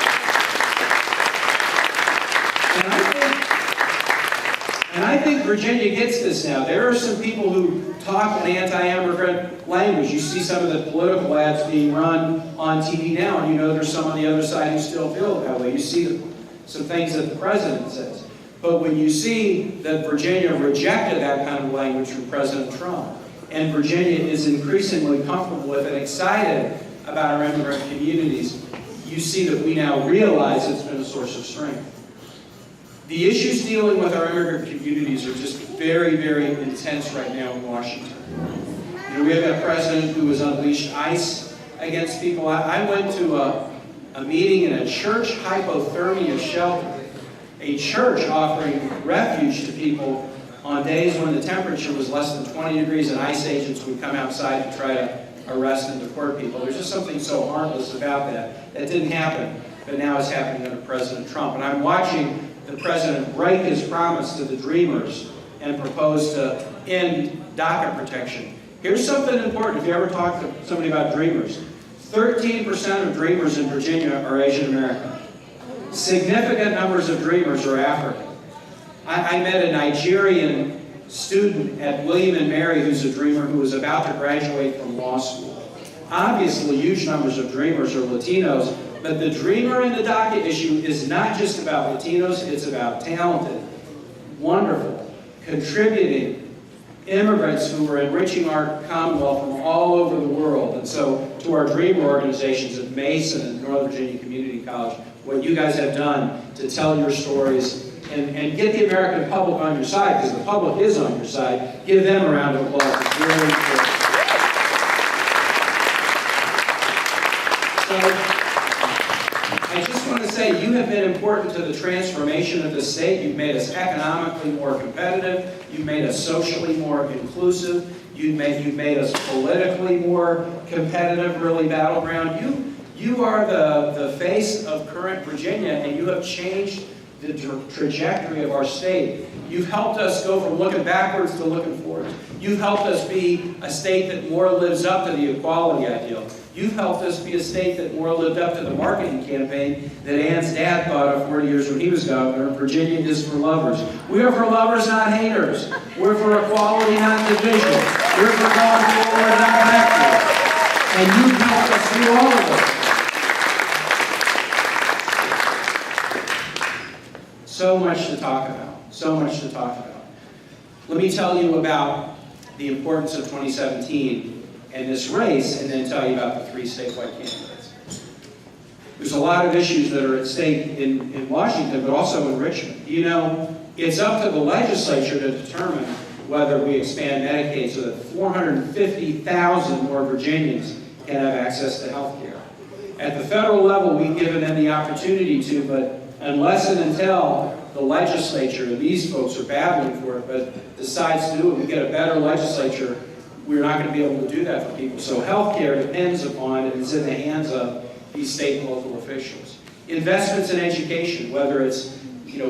And I think Virginia gets this now. There are some people who talk an anti-immigrant language. You see some of the political ads being run on TV now, and there's some on the other side who still feel that way. You see some things that the president says. But when you see that Virginia rejected that kind of language from President Trump, and Virginia is increasingly comfortable with and excited about our immigrant communities, you see that we now realize it's been a source of strength. The issues dealing with our immigrant communities are just very, very intense right now in Washington. We have a president who has unleashed ICE against people. I went to a meeting in a church hypothermia shelter, a church offering refuge to people on days when the temperature was less than 20 degrees and ICE agents would come outside to try to arrest and deport people. There's just something so harmless about that. That didn't happen, but now it's happening under President Trump. And I'm watching the president break his promise to the Dreamers and propose to end DACA protection. Here's something important. If you ever talk to somebody about Dreamers, 13% of Dreamers in Virginia are Asian American. Significant numbers of Dreamers are African. I met a Nigerian student at William and Mary who's a Dreamer who was about to graduate from law school. Obviously, huge numbers of Dreamers are Latinos, but the Dreamer and the DACA issue is not just about Latinos, it's about talented, wonderful, contributing immigrants who are enriching our Commonwealth from all over the world. And so to our Dreamer organizations at Mason and Northern Virginia Community College, what you guys have done to tell your stories and get the American public on your side, because the public is on your side, give them a round of applause. It's really important. So, I just want to say you have been important to the transformation of the state. You've made us economically more competitive. You've made us socially more inclusive. You've made us politically more competitive, really battleground. You are the face of current Virginia, and you have changed the trajectory of our state. You've helped us go from looking backwards to looking forward. You've helped us be a state that more lives up to the equality ideal. You've helped us be a state that more lived up to the marketing campaign that Ann's dad thought of 40 years when he was governor. Virginia is for lovers. We are for lovers, not haters. We're for equality, not division. We're for going forward, not backward. And you've helped us do all of it. So much to talk about. So much to talk about. Let me tell you about the importance of 2017 and this race, and then tell you about the 3 statewide candidates. There's a lot of issues that are at stake in Washington, but also in Richmond. You know, it's up to the legislature to determine whether we expand Medicaid so that 450,000 more Virginians can have access to health care. At the federal level, we've given them the opportunity to, but unless and until the legislature, and these folks are battling for it, but decides to do it, we get a better legislature, we're not going to be able to do that for people. So health care depends upon, and is in the hands of these state and local officials. Investments in education, whether it's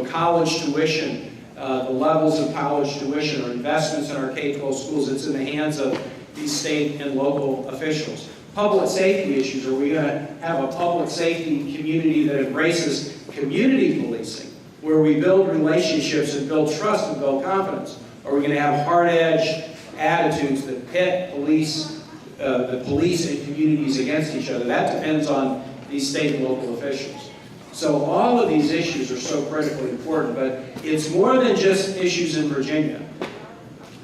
college tuition, the levels of college tuition, or investments in our K-12 schools, it's in the hands of these state and local officials. Public safety issues, are we going to have a public safety community that embraces community policing, where we build relationships and build trust and build confidence? Are we going to have hard-edged attitudes that pit the police and communities against each other? That depends on these state and local officials. So all of these issues are so critically important, but it's more than just issues in Virginia.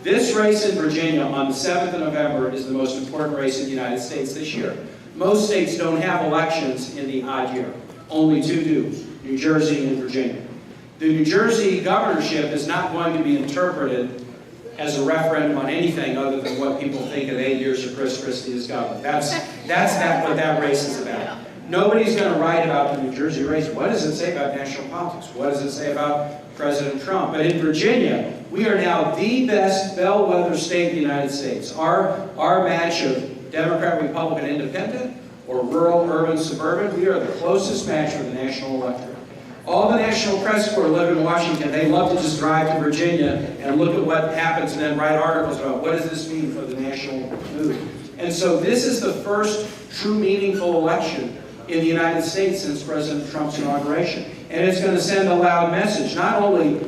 This race in Virginia on the 7th of November is the most important race in the United States this year. Most states don't have elections in the odd year. Only 2 do, New Jersey and Virginia. The New Jersey governorship is not going to be interpreted as a referendum on anything other than what people think of 8 years of Chris Christie as governor. That's what that race is about. Nobody's going to write about the New Jersey race. What does it say about national politics? What does it say about President Trump? But in Virginia, we are now the best bellwether state in the United States. Our match of Democrat, Republican, Independent, or rural, urban, suburban, we are the closest match for the national electorate. All the national press corps live in Washington. They love to just drive to Virginia and look at what happens and then write articles about what does this mean for the national mood. And so this is the first true meaningful election in the United States since President Trump's inauguration. And it's going to send a loud message, not only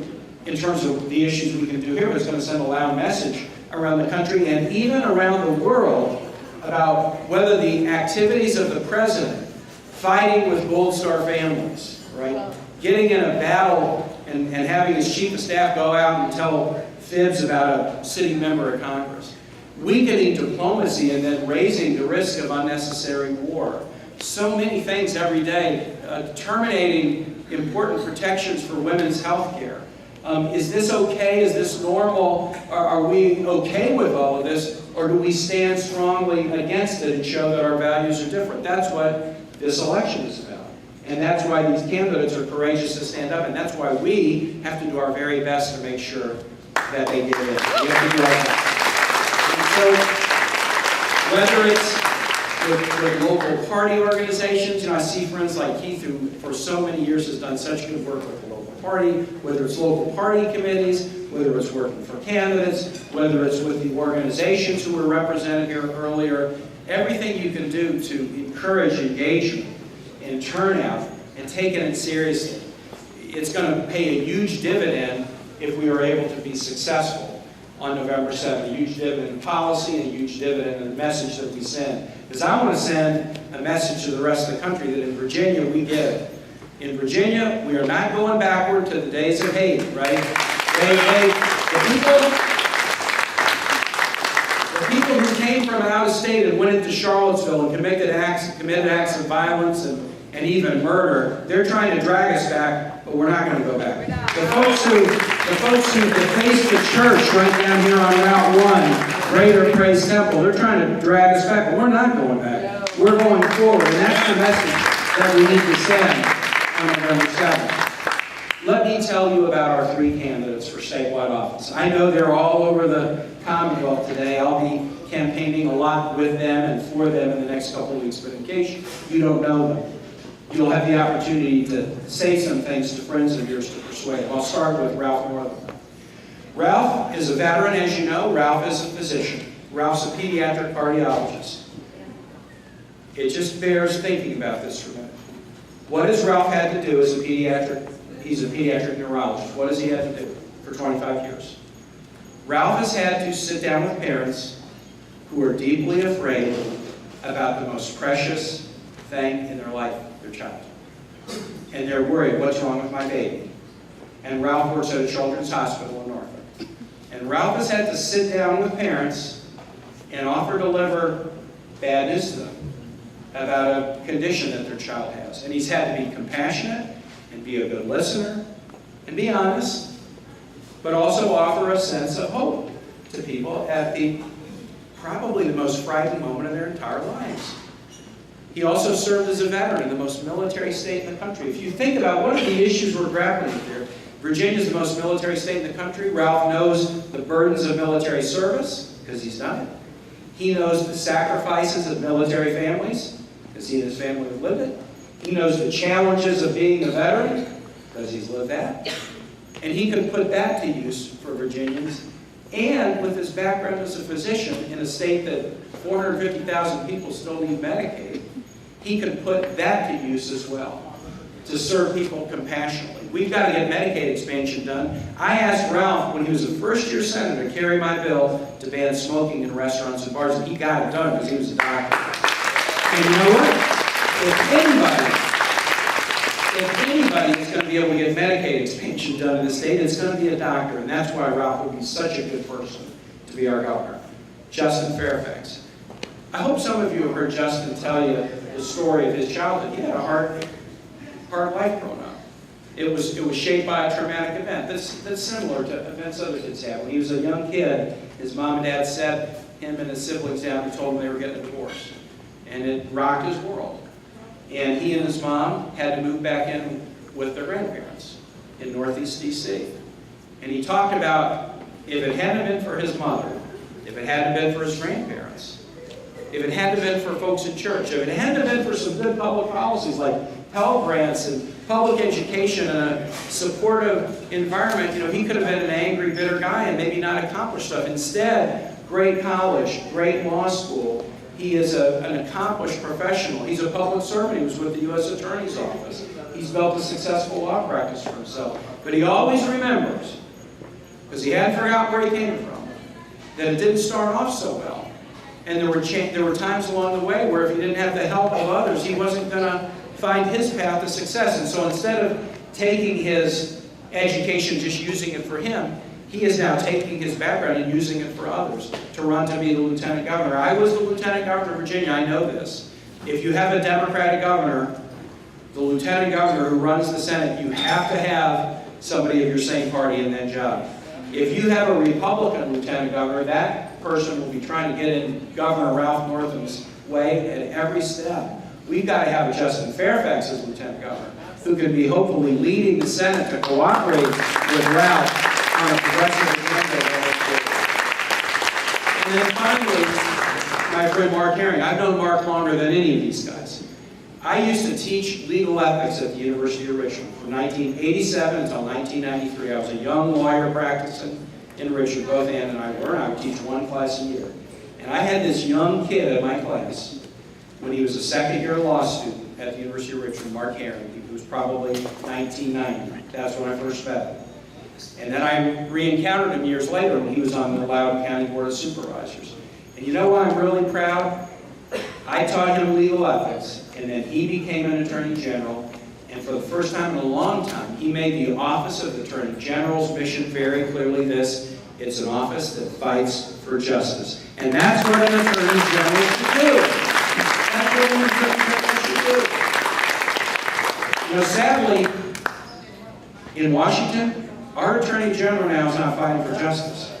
in terms of the issues we can do here, but it's going to send a loud message around the country and even around the world about whether the activities of the president fighting with Gold Star families, right? Getting in a battle and having his chief of staff go out and tell fibs about a sitting member of Congress. Weakening diplomacy and then raising the risk of unnecessary war. So many things every day. Terminating important protections for women's health care. Is this okay? Is this normal? Are we okay with all of this? Or do we stand strongly against it and show that our values are different? That's what this election is about. And that's why these candidates are courageous to stand up. And that's why we have to do our very best to make sure that they get in. We have to do our best. And so, whether it's with local party organizations, I see friends like Keith, who for so many years has done such good work with the local party, whether it's local party committees, whether it's working for candidates, whether it's with the organizations who were represented here earlier, everything you can do to encourage engagement and turnout and taking it seriously. It's going to pay a huge dividend if we are able to be successful on November 7th. A huge dividend in policy and a huge dividend in the message that we send. Because I want to send a message to the rest of the country that in Virginia we get it. In Virginia, we are not going backward to the days of hate, right? The people who came from out of state and went into Charlottesville and committed acts of violence and even murder, they're trying to drag us back, but we're not going to go back. The folks who defaced the church right down here on Route 1, Greater Praise Temple, they're trying to drag us back, but we're not going back. We're going forward, and that's the message that we need to send on November 7th. Let me tell you about our 3 candidates for statewide office. I know they're all over the Commonwealth today. I'll be campaigning a lot with them and for them in the next couple of weeks, but in case you don't know them, you'll have the opportunity to say some things to friends of yours to persuade. I'll start with Ralph Northam. Ralph is a veteran, as you know. Ralph is a physician. Ralph's a pediatric cardiologist. It just bears thinking about this for a minute. What has Ralph had to do as a pediatric? He's a pediatric neurologist. What has he had to do for 25 years? Ralph has had to sit down with parents who are deeply afraid about the most precious thing in their life, their child. And they're worried, what's wrong with my baby? And Ralph works at a children's hospital in Norfolk. And Ralph has had to sit down with parents and offer to deliver bad news to them about a condition that their child has. And he's had to be compassionate and be a good listener and be honest, but also offer a sense of hope to people at probably the most frightening moment of their entire lives. He also served as a veteran in the most military state in the country. If you think about what are the issues we're grappling with here, Virginia is the most military state in the country. Ralph knows the burdens of military service, because he's done it. He knows the sacrifices of military families, because he and his family have lived it. He knows the challenges of being a veteran, because he's lived that. And he can put that to use for Virginians. And with his background as a physician in a state that 450,000 people still need Medicaid, he can put that to use as well, to serve people compassionately. We've got to get Medicaid expansion done. I asked Ralph, when he was a first-year senator, to carry my bill to ban smoking in restaurants and bars, and he got it done because he was a doctor. And you know what? If anybody is going to be able to get Medicaid expansion done in the state, it's going to be a doctor, and that's why Ralph would be such a good person to be our governor. Justin Fairfax. I hope some of you have heard Justin tell you the story of his childhood. He had a hard life growing up. It was shaped by a traumatic event that's similar to events other kids have. When he was a young kid, his mom and dad sat him and his siblings down and told him they were getting a divorce. And it rocked his world. And he and his mom had to move back in with their grandparents in Northeast DC. And he talked about if it hadn't been for his mother, if it hadn't been for his grandparents, if it hadn't been for folks in church, if it hadn't been for some good public policies like Pell Grants and public education and a supportive environment, he could have been an angry, bitter guy and maybe not accomplished stuff. Instead, great college, great law school. He is an accomplished professional. He's a public servant. He was with the U.S. Attorney's Office. He's built a successful law practice for himself. But he always remembers, because he hadn't forgotten where he came from, that it didn't start off so well. And there were times along the way where if he didn't have the help of others, he wasn't going to find his path to success. And so instead of taking his education, just using it for him, he is now taking his background and using it for others to run to be the lieutenant governor. I was the lieutenant governor of Virginia. I know this. If you have a Democratic governor, the lieutenant governor who runs the Senate, you have to have somebody of your same party in that job. If you have a Republican lieutenant governor, that person will be trying to get in Governor Ralph Northam's way at every step. We've got to have a Justin Fairfax as lieutenant governor, who can be hopefully leading the Senate to cooperate with Ralph on a progressive agenda. And then finally, my friend Mark Herring. I've known Mark longer than any of these guys. I used to teach legal ethics at the University of Richmond from 1987 until 1993. I was a young lawyer practicing in Richmond. Both Ann and I were, and I would teach one class a year. And I had this young kid in my class when he was a second-year law student at the University of Richmond, Mark Herring. He was probably 1990. That's when I first met him. And then I re-encountered him years later when he was on the Loudoun County Board of Supervisors. And you know why I'm really proud? I taught him legal ethics, and then he became an Attorney General. And for the first time in a long time, he made the Office of the Attorney General's mission very clearly this: it's an office that fights for justice. And that's what an Attorney General should do. That's what an Attorney General should do. Sadly, in Washington, our Attorney General now is not fighting for justice.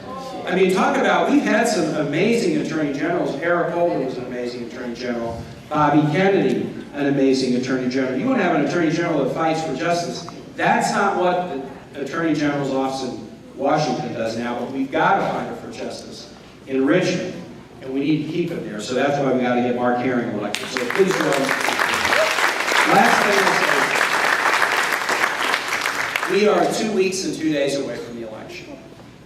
I mean, talk about, we've had some amazing Attorney Generals. Eric Holder was an amazing Attorney General. Bobby Kennedy, an amazing Attorney General. You want to have an Attorney General that fights for justice. That's not what the Attorney General's office in Washington does now, but we've got to fight for justice in Richmond, and we need to keep it there. So that's why we got to get Mark Herring elected. So please go ahead. Last thing to say, we are 2 weeks and 2 days away from the election.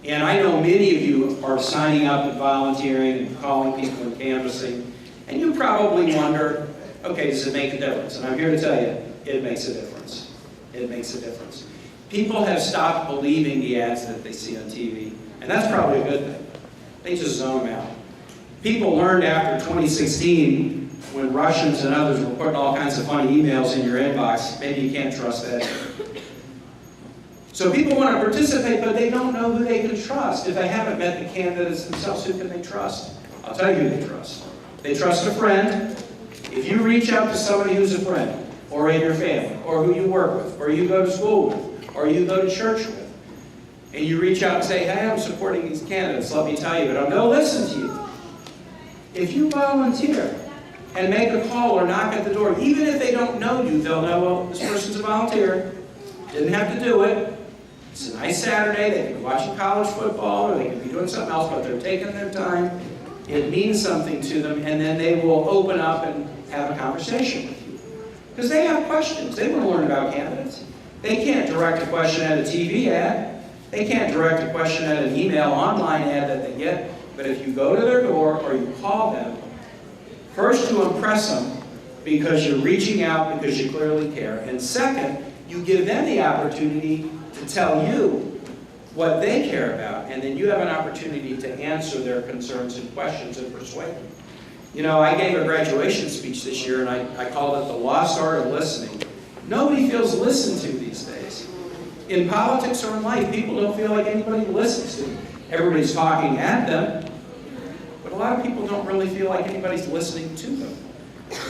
And I know many of you are signing up and volunteering and calling people and canvassing. And you probably wonder, Okay, does it make a difference? And I'm here to tell you, it makes a difference. It makes a difference. People have stopped believing the ads that they see on TV, and that's probably a good thing. They just zone them out. People learned after 2016, when Russians and others were putting all kinds of funny emails in your inbox, maybe you can't trust that. So people want to participate, but they don't know who they can trust. If they haven't met the candidates themselves, who can they trust? I'll tell you who they trust. They trust a friend. If you reach out to somebody who's a friend, or in your family, or who you work with, or you go to school with, or you go to church with, and you reach out and say, hey, I'm supporting these candidates, let me tell you, but they'll listen to you. If you volunteer and make a call or knock at the door, even if they don't know you, they'll know, well, this person's a volunteer, didn't have to do it. It's a nice Saturday, they can be watching college football, or they can be doing something else, but they're taking their time. It means something to them, and then they will open up and have a conversation with you. Because they have questions. They want to learn about candidates. They can't direct a question at a TV ad. They can't direct a question at an email online ad that they get. But if you go to their door or you call them, first to impress them because you're reaching out because you clearly care. And second, you give them the opportunity to tell you what they care about. And then you have an opportunity to answer their concerns and questions and persuade them. You know, I gave a graduation speech this year, and I called it the lost art of listening. Nobody feels listened to these days. In politics or in life, people don't feel like anybody listens to them. Everybody's talking at them, but a lot of people don't really feel like anybody's listening to them.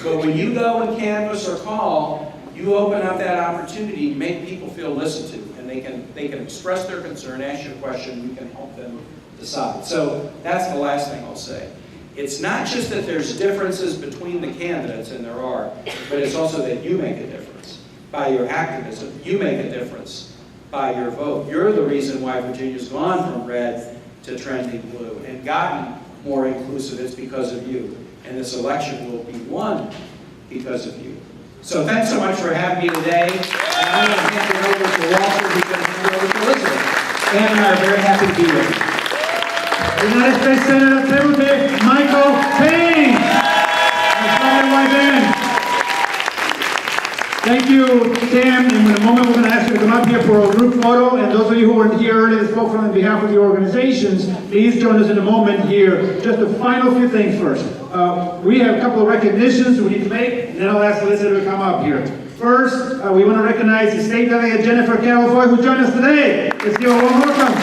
But when you go and canvass or call, you open up that opportunity to make people feel listened to, and they can express their concern, ask you a question, you can help them decide. So that's the last thing I'll say. It's not just that there's differences between the candidates, and there are, but it's also that you make a difference by your activism. You make a difference by your vote. You're the reason why Virginia's gone from red to trending blue and gotten more inclusive. It's because of you. And this election will be won because of you. So thanks so much for having me today. And I'm going to hand it over to Walter, who's going to hand it over to Elizabeth. Ann and I are very happy to be with you. United States Senator Timothy Michael Kaine. Thank you, Sam. In a moment, we're going to ask you to come up here for a group photo. And those of you who weren't here earlier that spoke on behalf of the organizations, please join us in a moment here. Just a final few things first. We have a couple of recognitions we need to make, and then I'll ask Elizabeth to come up here. First, we want to recognize the State Delegate Jennifer Califoy, who joined us today. Let's give her a warm welcome.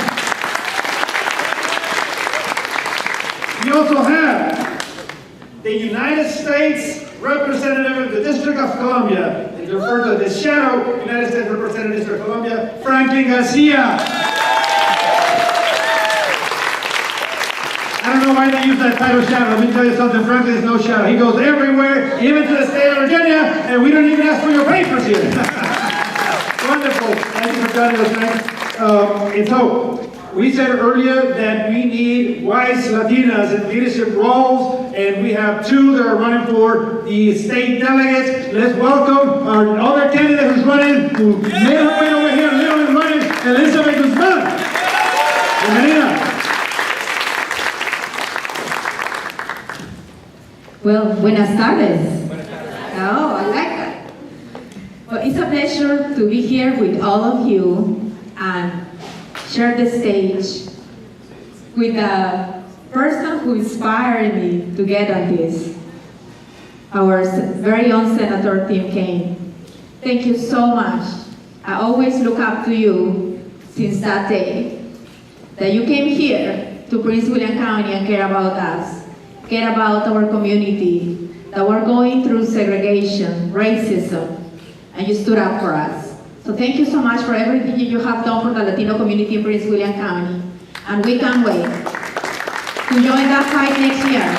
We also have the United States Representative of the District of Columbia, and referred to the shadow United States Representative District of Columbia, Franklin Garcia. I don't know why they use that title shadow. Let me tell you something, Franklin is no shadow. He goes everywhere, even to the state of Virginia, and we don't even ask for your papers here. Wonderful. Thank you for joining us, Frank. And so, we said earlier that we need wise Latinas in leadership roles, and we have two that are running for the state delegates. Let's welcome our other candidate who's running, who made her way over here, literally running, Elizabeth Guzman. Bienvenida. Well, buenas tardes. Oh, I like that. Well, it's a pleasure to be here with all of you and share the stage with a person who inspired me to get on this, our very own Senator Tim Kaine. Thank you so much. I always look up to you since that day that you came here to Prince William County and care about us, care about our community, that we're going through segregation, racism, and you stood up for us. So thank you so much for everything you have done for the Latino community in Prince William County. And we can't wait to join that fight next year.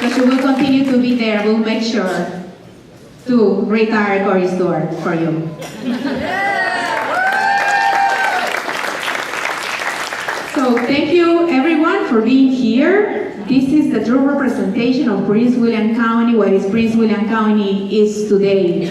Because you will continue to be there. We'll make sure to retire Cory's door for you. So thank you everyone for being here. This is the true representation of Prince William County, what is Prince William County is today.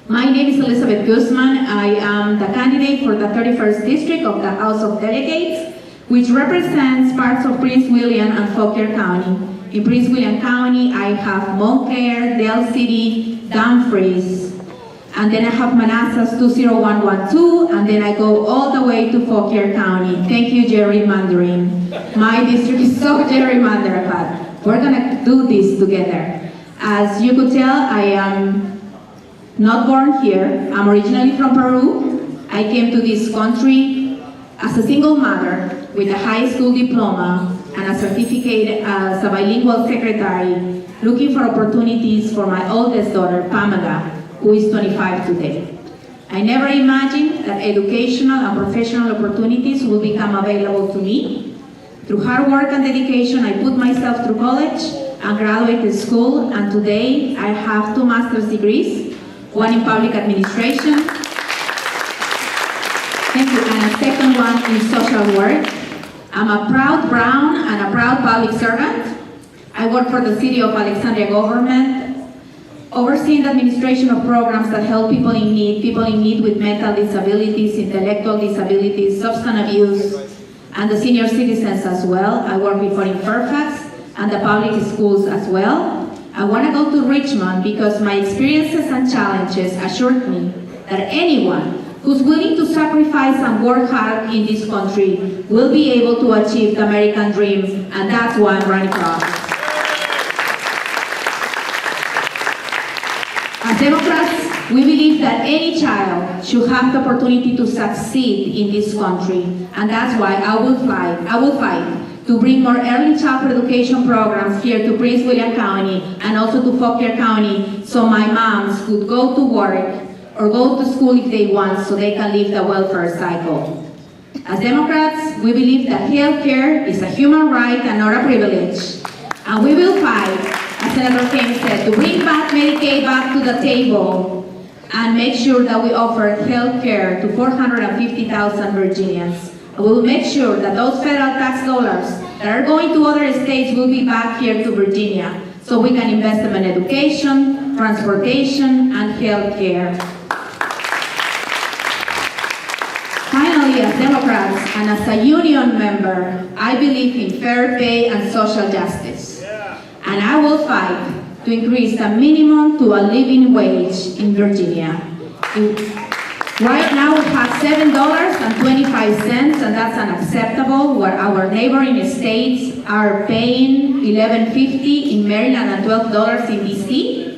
My name is Elizabeth Guzman. I am the candidate for the 31st District of the House of Delegates, which represents parts of Prince William and Fauquier County. In Prince William County, I have Montclair, Dale City, Dumfries, and then I have Manassas 20112, and then I go all the way to Fauquier County. Thank you, gerrymandering. My district is so gerrymandered, but we're gonna do this together. As you could tell, I am not born here. I'm originally from Peru. I came to this country as a single mother with a high school diploma and a certificate as a bilingual secretary, looking for opportunities for my oldest daughter, Pamela, who is 25 today. I never imagined that educational and professional opportunities will become available to me. Through hard work and dedication, I put myself through college and graduated school, and today I have 2 master's degrees, one in public administration, thank you, and a second one in social work. I'm a proud Brown and a proud public servant. I work for the City of Alexandria government, overseeing the administration of programs that help people in need with mental disabilities, intellectual disabilities, substance abuse, and the senior citizens as well. I work before in Fairfax and the public schools as well. I want to go to Richmond because my experiences and challenges assured me that anyone who's willing to sacrifice and work hard in this country will be able to achieve the American dream, and that's why I'm running for office. As Democrats, we believe that any child should have the opportunity to succeed in this country, and that's why I will fight to bring more early childhood education programs here to Prince William County and also to Fauquier County, so my moms could go to work or go to school if they want, so they can leave the welfare cycle. As Democrats, we believe that health care is a human right and not a privilege. And we will fight, as Senator Kaine said, to bring back Medicaid back to the table and make sure that we offer health care to 450,000 Virginians. And we will make sure that those federal tax dollars that are going to other states will be back here to Virginia, so we can invest them in education, transportation, and health care. Finally, as Democrats and as a union member, I believe in fair pay and social justice. And I will fight to increase the minimum to a living wage in Virginia. Right now we have $7.25, and that's unacceptable, where our neighboring states are paying $11.50 in Maryland and $12 in DC.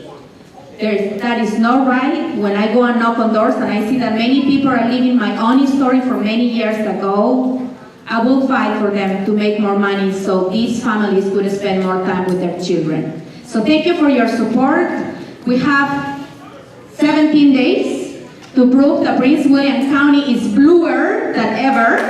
That is not right. When I go and knock on doors and I see that many people are living my own story from many years ago, I will fight for them to make more money so these families could spend more time with their children. So thank you for your support. We have 17 days to prove that Prince William County is bluer than ever.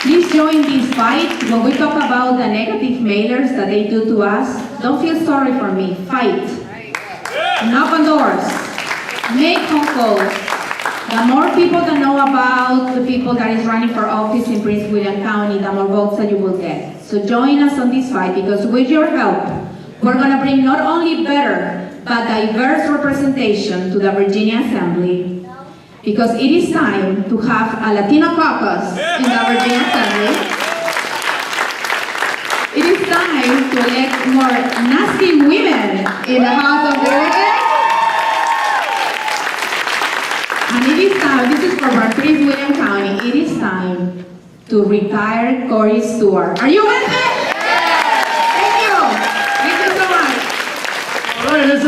Please join this fight. When we talk about the negative mailers that they do to us, don't feel sorry for me. Fight. Knock on doors. Make phone calls. The more people that know about the people that is running for office in Prince William County, the more votes that you will get. So join us on this fight, because with your help, we're going to bring not only better, but diverse representation to the Virginia Assembly. Because it is time to have a Latino caucus in the Virginia Assembly. It is time to elect more nasty women in the House of Representatives. And it is time, this is for Prince William County, it is time to retire Corey Stewart. Are you with me? Thank you. Thank you so much. All right, let's